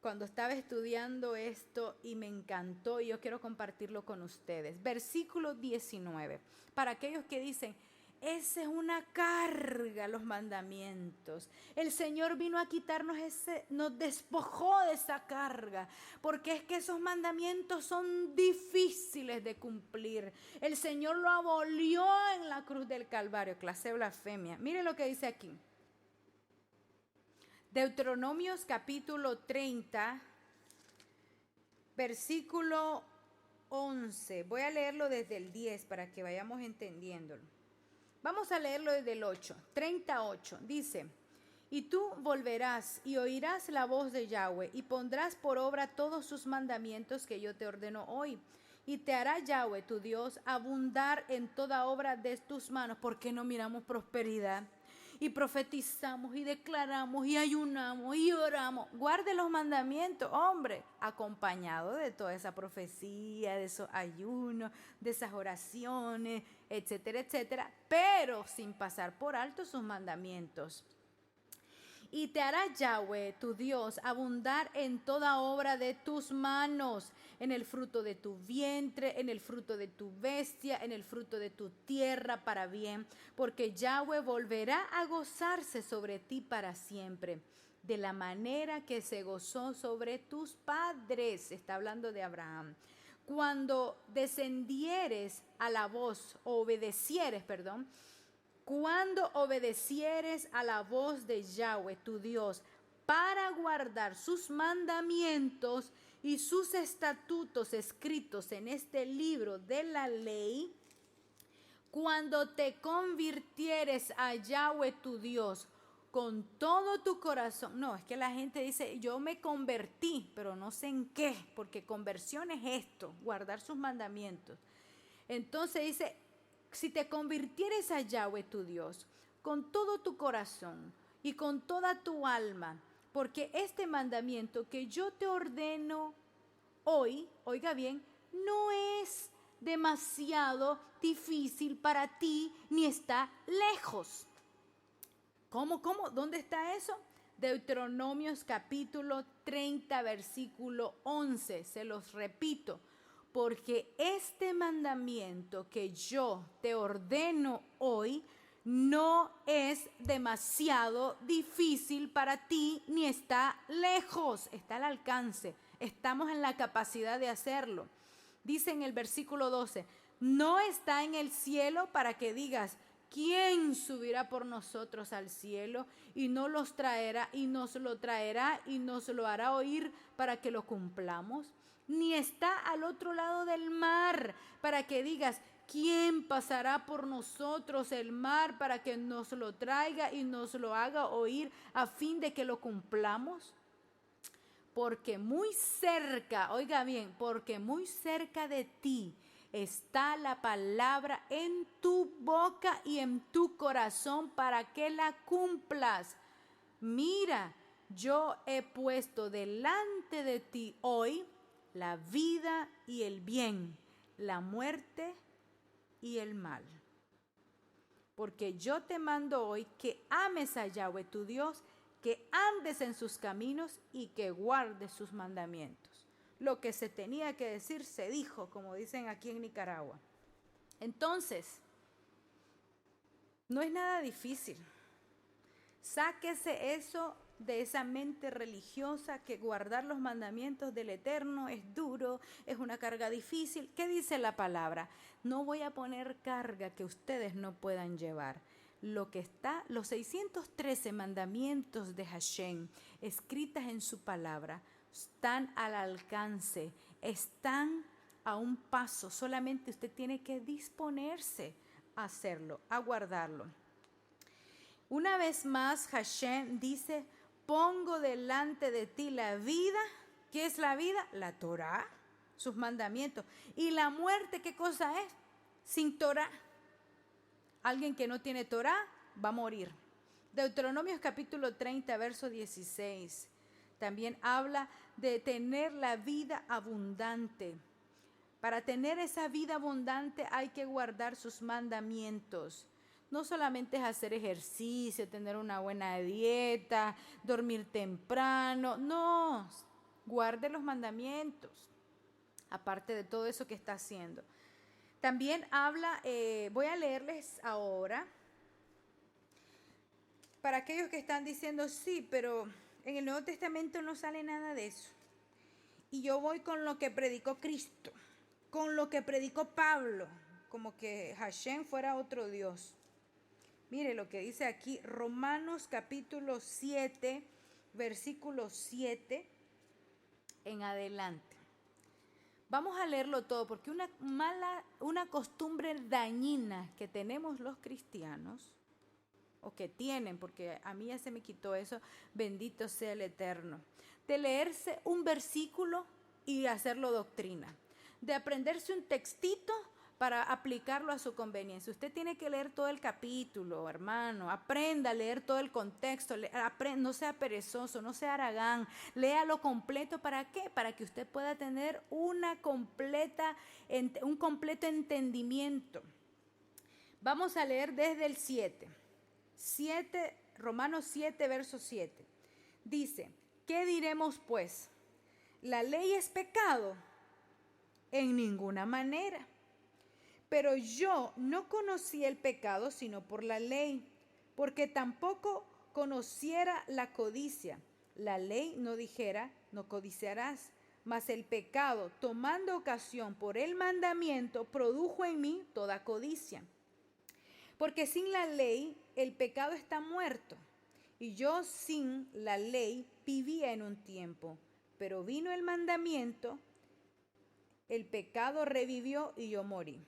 cuando estaba estudiando esto y me encantó y yo quiero compartirlo con ustedes. Versículo 19. Para aquellos que dicen, esa es una carga, los mandamientos. El Señor vino a quitarnos nos despojó de esa carga, porque es que esos mandamientos son difíciles de cumplir. El Señor lo abolió en la cruz del Calvario, clase blasfemia. Mire lo que dice aquí. Deuteronomios capítulo 30, versículo 11. Voy a leerlo desde el 10 para que vayamos entendiéndolo. Vamos a leerlo desde el 8, 38. Dice, y tú volverás y oirás la voz de Yahweh y pondrás por obra todos sus mandamientos que yo te ordeno hoy. Y te hará Yahweh, tu Dios, abundar en toda obra de tus manos. ¿Por qué no miramos prosperidad? Y profetizamos y declaramos y ayunamos y oramos. Guarde los mandamientos, hombre, acompañado de toda esa profecía, de esos ayunos, de esas oraciones, etcétera, etcétera, pero sin pasar por alto sus mandamientos. Y te hará Yahweh, tu Dios, abundar en toda obra de tus manos, en el fruto de tu vientre, en el fruto de tu bestia, en el fruto de tu tierra para bien, porque Yahweh volverá a gozarse sobre ti para siempre, de la manera que se gozó sobre tus padres. Está hablando de Abraham. Cuando descendieres a la voz, o obedecieres, cuando obedecieres a la voz de Yahweh, tu Dios, para guardar sus mandamientos y sus estatutos escritos en este libro de la ley, cuando te convirtieres a Yahweh, tu Dios, con todo tu corazón. No, es que la gente dice, yo me convertí, pero no sé en qué, porque conversión es esto, guardar sus mandamientos. Entonces dice, si te convirtieres a Yahweh tu Dios con todo tu corazón y con toda tu alma, porque este mandamiento que yo te ordeno hoy, oiga bien, no es demasiado difícil para ti ni está lejos. ¿Cómo? ¿Dónde está eso? Deuteronomios capítulo 30, versículo 11, se los repito. Porque este mandamiento que yo te ordeno hoy no es demasiado difícil para ti ni está lejos, está al alcance. Estamos en la capacidad de hacerlo. Dice en el versículo 12, no está en el cielo para que digas, ¿quién subirá por nosotros al cielo y no los traerá y nos lo traerá y nos lo hará oír para que lo cumplamos? Ni está al otro lado del mar para que digas, ¿quién pasará por nosotros el mar para que nos lo traiga y nos lo haga oír a fin de que lo cumplamos? Porque muy cerca, oiga bien, porque muy cerca de ti está la palabra en tu boca y en tu corazón para que la cumplas. Mira, yo he puesto delante de ti hoy la vida y el bien, la muerte y el mal. Porque yo te mando hoy que ames a Yahweh tu Dios, que andes en sus caminos y que guardes sus mandamientos. Lo que se tenía que decir se dijo, como dicen aquí en Nicaragua. Entonces, no es nada difícil. Sáquese eso de esa mente religiosa que guardar los mandamientos del Eterno es duro, es una carga difícil. ¿Qué dice la palabra? No voy a poner carga que ustedes no puedan llevar. Los 613 mandamientos de Hashem escritas en su palabra están al alcance, están a un paso. Solamente usted tiene que disponerse a hacerlo, a guardarlo. Una vez más, Hashem dice: pongo delante de ti la vida. ¿Qué es la vida? La Torá, sus mandamientos. Y la muerte, ¿qué cosa es? Sin Torá. Alguien que no tiene Torá va a morir. Deuteronomios capítulo 30, verso 16. También habla de tener la vida abundante. Para tener esa vida abundante hay que guardar sus mandamientos. No solamente es hacer ejercicio, tener una buena dieta, dormir temprano. No, guarde los mandamientos, aparte de todo eso que está haciendo. También habla, voy a leerles ahora, para aquellos que están diciendo, sí, pero en el Nuevo Testamento no sale nada de eso. Y yo voy con lo que predicó Cristo, con lo que predicó Pablo, como que Hashem fuera otro Dios. Mire lo que dice aquí, Romanos capítulo 7, versículo 7 en adelante. Vamos a leerlo todo, porque una costumbre dañina que tenemos los cristianos, o que tienen, porque a mí ya se me quitó eso, bendito sea el Eterno, de leerse un versículo y hacerlo doctrina, de aprenderse un textito para aplicarlo a su conveniencia. Usted tiene que leer todo el capítulo, hermano. Aprenda a leer todo el contexto. No sea perezoso, no sea haragán. Léalo completo. ¿Para qué? Para que usted pueda tener un completo entendimiento. Vamos a leer desde el 7. Romanos 7, verso 7. Dice: ¿qué diremos pues? ¿La ley es pecado? En ninguna manera. Pero yo no conocí el pecado sino por la ley, porque tampoco conociera la codicia. La ley no dijera: no codiciarás. Mas el pecado, tomando ocasión por el mandamiento, produjo en mí toda codicia. Porque sin la ley el pecado está muerto. Y yo sin la ley vivía en un tiempo. Pero vino el mandamiento, el pecado revivió y yo morí.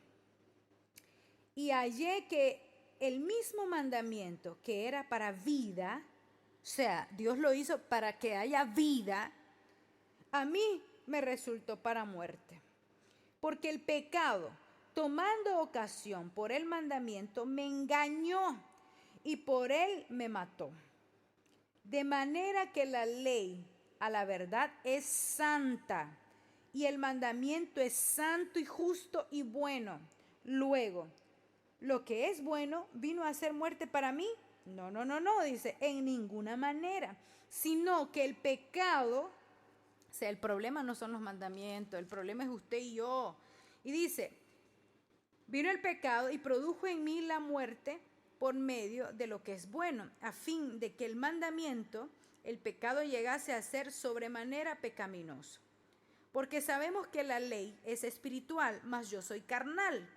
Y hallé que el mismo mandamiento que era para vida, o sea, Dios lo hizo para que haya vida, a mí me resultó para muerte. Porque el pecado, tomando ocasión por el mandamiento, me engañó y por él me mató. De manera que la ley, a la verdad, es santa y el mandamiento es santo y justo y bueno. Luego, lo que es bueno vino a ser muerte para mí. No, dice, en ninguna manera. Sino que el pecado, o sea, el problema no son los mandamientos, el problema es usted y yo. Y dice, vino el pecado y produjo en mí la muerte por medio de lo que es bueno, a fin de que el mandamiento, el pecado, llegase a ser sobremanera pecaminoso. Porque sabemos que la ley es espiritual, mas yo soy carnal,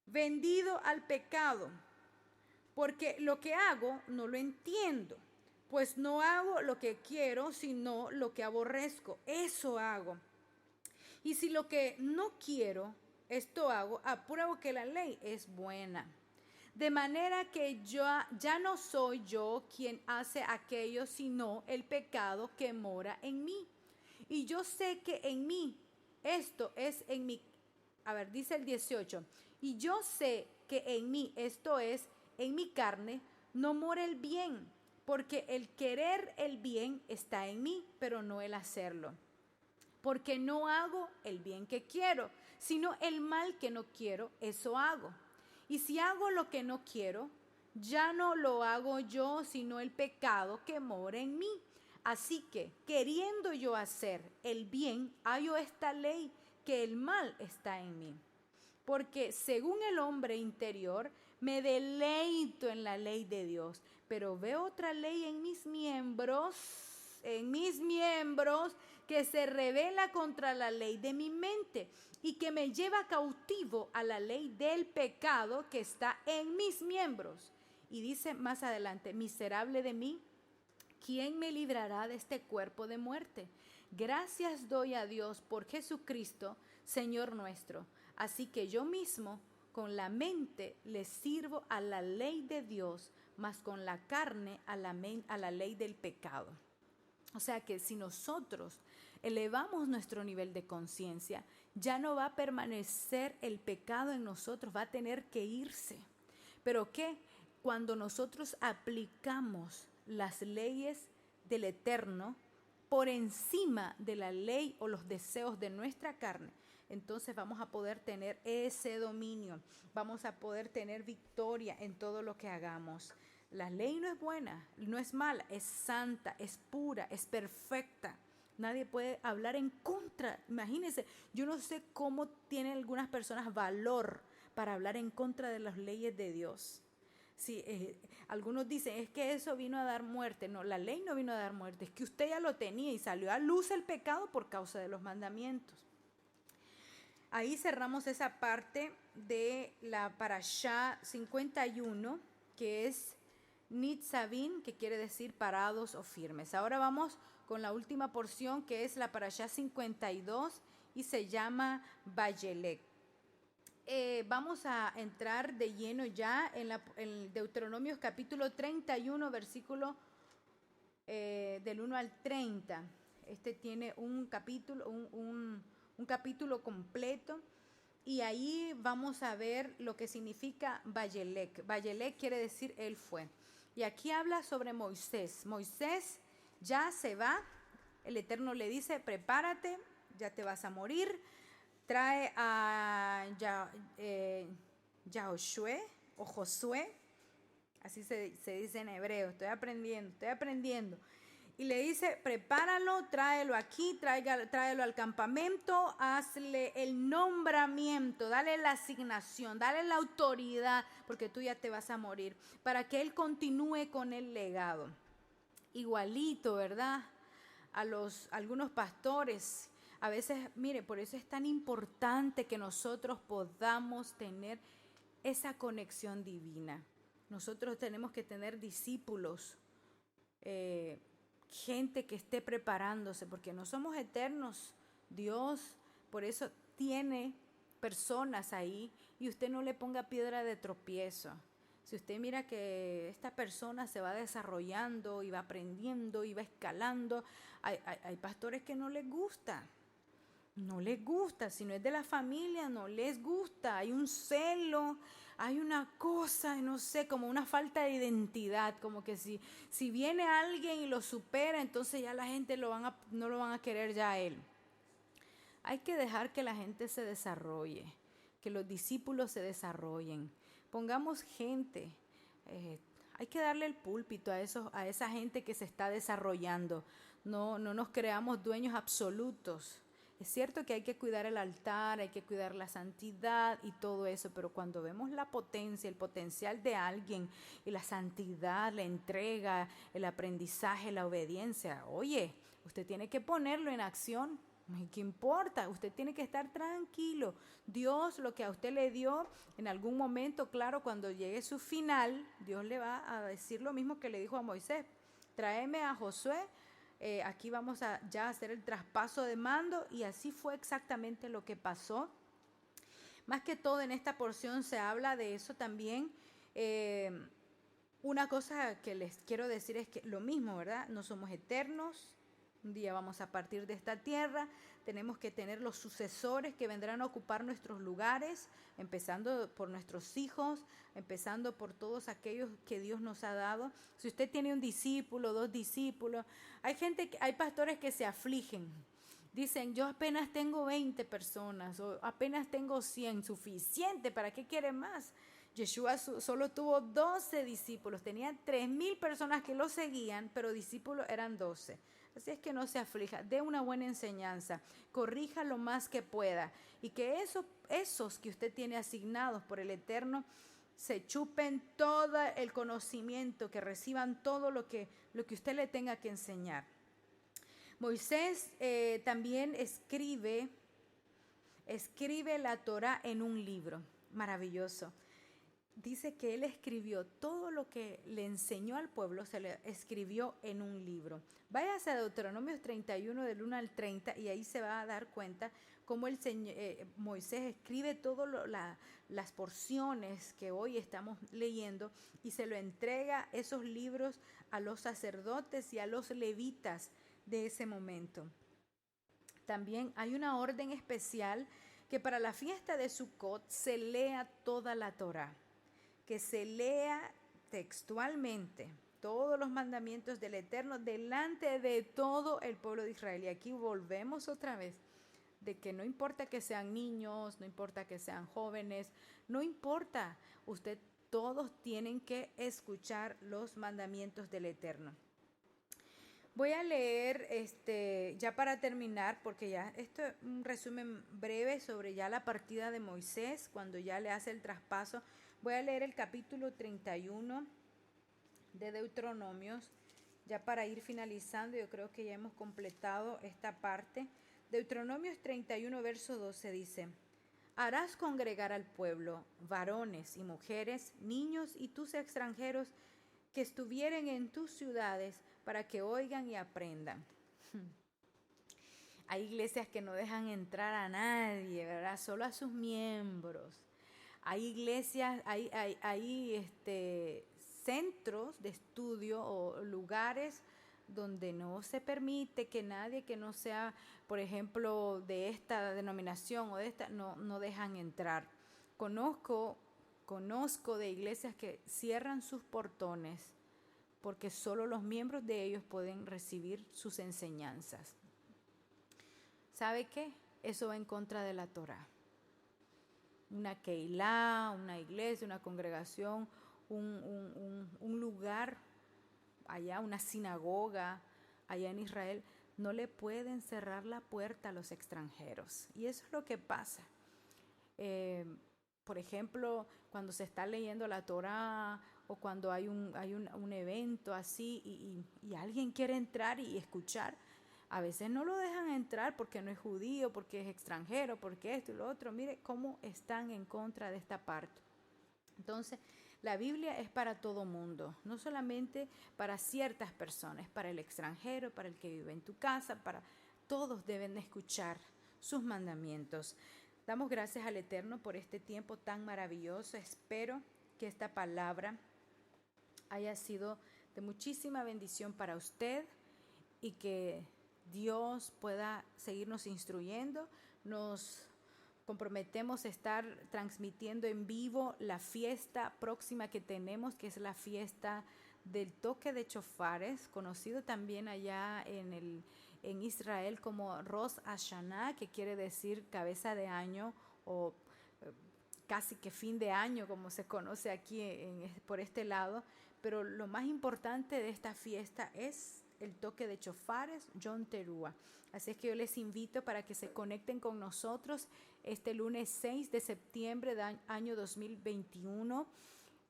vendido al pecado, porque lo que hago no lo entiendo, pues no hago lo que quiero, sino lo que aborrezco, eso hago. Y si lo que no quiero, esto hago, apruebo que la ley es buena. De manera que ya no soy yo quien hace aquello, sino el pecado que mora en mí. Y yo sé que en mí, esto es en mi, dice el 18, y yo sé que en mí, esto es, en mi carne, no mora el bien, porque el querer el bien está en mí, pero no el hacerlo. Porque no hago el bien que quiero, sino el mal que no quiero, eso hago. Y si hago lo que no quiero, ya no lo hago yo, sino el pecado que mora en mí. Así que, queriendo yo hacer el bien, hallo esta ley, que el mal está en mí. Porque según el hombre interior, me deleito en la ley de Dios, pero veo otra ley en mis miembros, que se revela contra la ley de mi mente y que me lleva cautivo a la ley del pecado que está en mis miembros. Y dice más adelante, miserable de mí, ¿quién me librará de este cuerpo de muerte? Gracias doy a Dios por Jesucristo, Señor nuestro. Así que yo mismo con la mente le sirvo a la ley de Dios, mas con la carne a la ley del pecado. O sea que si nosotros elevamos nuestro nivel de conciencia, ya no va a permanecer el pecado en nosotros, va a tener que irse. ¿Pero qué? Cuando nosotros aplicamos las leyes del Eterno por encima de la ley o los deseos de nuestra carne, entonces vamos a poder tener ese dominio, vamos a poder tener victoria en todo lo que hagamos. La ley no es buena, no es mala, es santa, es pura, es perfecta. Nadie puede hablar en contra. Imagínense, yo no sé cómo tienen algunas personas valor para hablar en contra de las leyes de Dios. Sí, algunos dicen, es que eso vino a dar muerte. No, la ley no vino a dar muerte, es que usted ya lo tenía y salió a luz el pecado por causa de los mandamientos. Ahí cerramos esa parte de la Parashá 51, que es Nitzavim, que quiere decir parados o firmes. Ahora vamos con la última porción, que es la Parashá 52 y se llama Vayelec. Vamos a entrar de lleno ya en Deuteronomios capítulo 31, versículo del 1 al 30. Este tiene un capítulo completo y ahí vamos a ver lo que significa Vayelec. Vayelec quiere decir él fue. Y aquí habla sobre Moisés. Moisés ya se va, el Eterno le dice, prepárate, ya te vas a morir. Trae a Yahoshua o Josué, así se dice en hebreo, estoy aprendiendo. Y le dice, prepáralo, tráelo aquí, tráelo al campamento, hazle el nombramiento, dale la asignación, dale la autoridad, porque tú ya te vas a morir, para que él continúe con el legado. Igualito, ¿verdad? Algunos pastores, a veces, mire, por eso es tan importante que nosotros podamos tener esa conexión divina. Nosotros tenemos que tener discípulos, gente que esté preparándose, porque no somos eternos. Dios, por eso tiene personas ahí y usted no le ponga piedra de tropiezo. Si usted mira que esta persona se va desarrollando y va aprendiendo y va escalando, hay pastores que no les gusta. No les gusta, si no es de la familia, no les gusta. Hay un celo, hay una cosa, no sé, como una falta de identidad, como que si viene alguien y lo supera, entonces ya la gente no lo van a querer ya a él. Hay que dejar que la gente se desarrolle, que los discípulos se desarrollen. Pongamos gente, hay que darle el púlpito a esa gente que se está desarrollando. No nos creamos dueños absolutos. Es cierto que hay que cuidar el altar, hay que cuidar la santidad y todo eso, pero cuando vemos la potencia, el potencial de alguien y la santidad, la entrega, el aprendizaje, la obediencia, oye, usted tiene que ponerlo en acción. ¿Qué importa? Usted tiene que estar tranquilo. Dios, lo que a usted le dio en algún momento, claro, cuando llegue su final, Dios le va a decir lo mismo que le dijo a Moisés. Tráeme a Josué. Aquí vamos a ya hacer el traspaso de mando, y así fue exactamente lo que pasó. Más que todo en esta porción se habla de eso también. Una cosa que les quiero decir es que lo mismo, ¿verdad? No somos eternos. Un día vamos a partir de esta tierra. Tenemos que tener los sucesores que vendrán a ocupar nuestros lugares, empezando por nuestros hijos, empezando por todos aquellos que Dios nos ha dado. Si usted tiene un discípulo, 2 discípulos, hay pastores que se afligen. Dicen, yo apenas tengo 20 personas o apenas tengo 100, suficiente, ¿para qué quiere más? Yeshua solo tuvo 12 discípulos, tenía 3,000 personas que lo seguían, pero discípulos eran 12. Así es que no se aflija, dé una buena enseñanza, corrija lo más que pueda, y que esos que usted tiene asignados por el Eterno, se chupen todo el conocimiento, que reciban todo lo que usted le tenga que enseñar. Moisés también escribe la Torá en un libro, maravilloso. Dice que él escribió todo lo que le enseñó al pueblo, se le escribió en un libro. Váyase a Deuteronomios 31 del 1 al 30 y ahí se va a dar cuenta cómo Moisés escribe todas las porciones que hoy estamos leyendo y se lo entrega esos libros a los sacerdotes y a los levitas de ese momento. También hay una orden especial que para la fiesta de Sukkot se lea toda la Torá, que se lea textualmente todos los mandamientos del Eterno delante de todo el pueblo de Israel. Y aquí volvemos otra vez de que no importa que sean niños, no importa que sean jóvenes, no importa, todos tienen que escuchar los mandamientos del Eterno. Voy a leer, ya para terminar, porque ya esto es un resumen breve sobre ya la partida de Moisés, cuando ya le hace el traspaso. Voy a leer el capítulo 31 de Deuteronomios, ya para ir finalizando. Yo creo que ya hemos completado esta parte. Deuteronomios 31, verso 12 dice: harás congregar al pueblo, varones y mujeres, niños y tus extranjeros que estuvieren en tus ciudades, para que oigan y aprendan. Hay iglesias que no dejan entrar a nadie, ¿verdad? Solo a sus miembros. Hay iglesias, hay centros de estudio o lugares donde no se permite que nadie que no sea, por ejemplo, de esta denominación o de esta, no dejan entrar. Conozco de iglesias que cierran sus portones porque solo los miembros de ellos pueden recibir sus enseñanzas. ¿Sabe qué? Eso va en contra de la Torá. Una keilá, una iglesia, una congregación, un lugar allá, una sinagoga allá en Israel, no le pueden cerrar la puerta a los extranjeros. Y eso es lo que pasa. Por ejemplo, cuando se está leyendo la Torá o cuando hay un evento así y alguien quiere entrar y escuchar, a veces no lo dejan entrar porque no es judío, porque es extranjero, porque esto y lo otro. Mire cómo están en contra de esta parte. Entonces, la Biblia es para todo mundo, no solamente para ciertas personas, para el extranjero, para el que vive en tu casa, para todos deben de escuchar sus mandamientos. Damos gracias al Eterno por este tiempo tan maravilloso. Espero que esta palabra haya sido de muchísima bendición para usted y que Dios pueda seguirnos instruyendo. Nos comprometemos a estar transmitiendo en vivo la fiesta próxima que tenemos, que es la fiesta del toque de chofares, conocido también allá en Israel como Rosh Hashanah, que quiere decir cabeza de año o casi que fin de año, como se conoce aquí por este lado. Pero lo más importante de esta fiesta es el toque de chofares, Yom Teruah. Así es que yo les invito para que se conecten con nosotros este lunes 6 de septiembre del año 2021,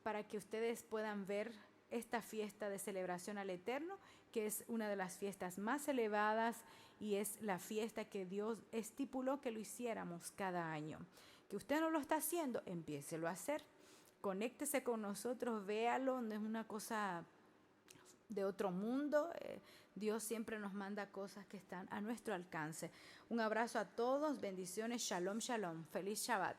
para que ustedes puedan ver esta fiesta de celebración al Eterno, que es una de las fiestas más elevadas y es la fiesta que Dios estipuló que lo hiciéramos cada año. Que usted no lo está haciendo, empiécelo a hacer. Conéctese con nosotros, véalo, no es una cosa de otro mundo. Dios siempre nos manda cosas que están a nuestro alcance. Un abrazo a todos, bendiciones, shalom, shalom, feliz Shabbat.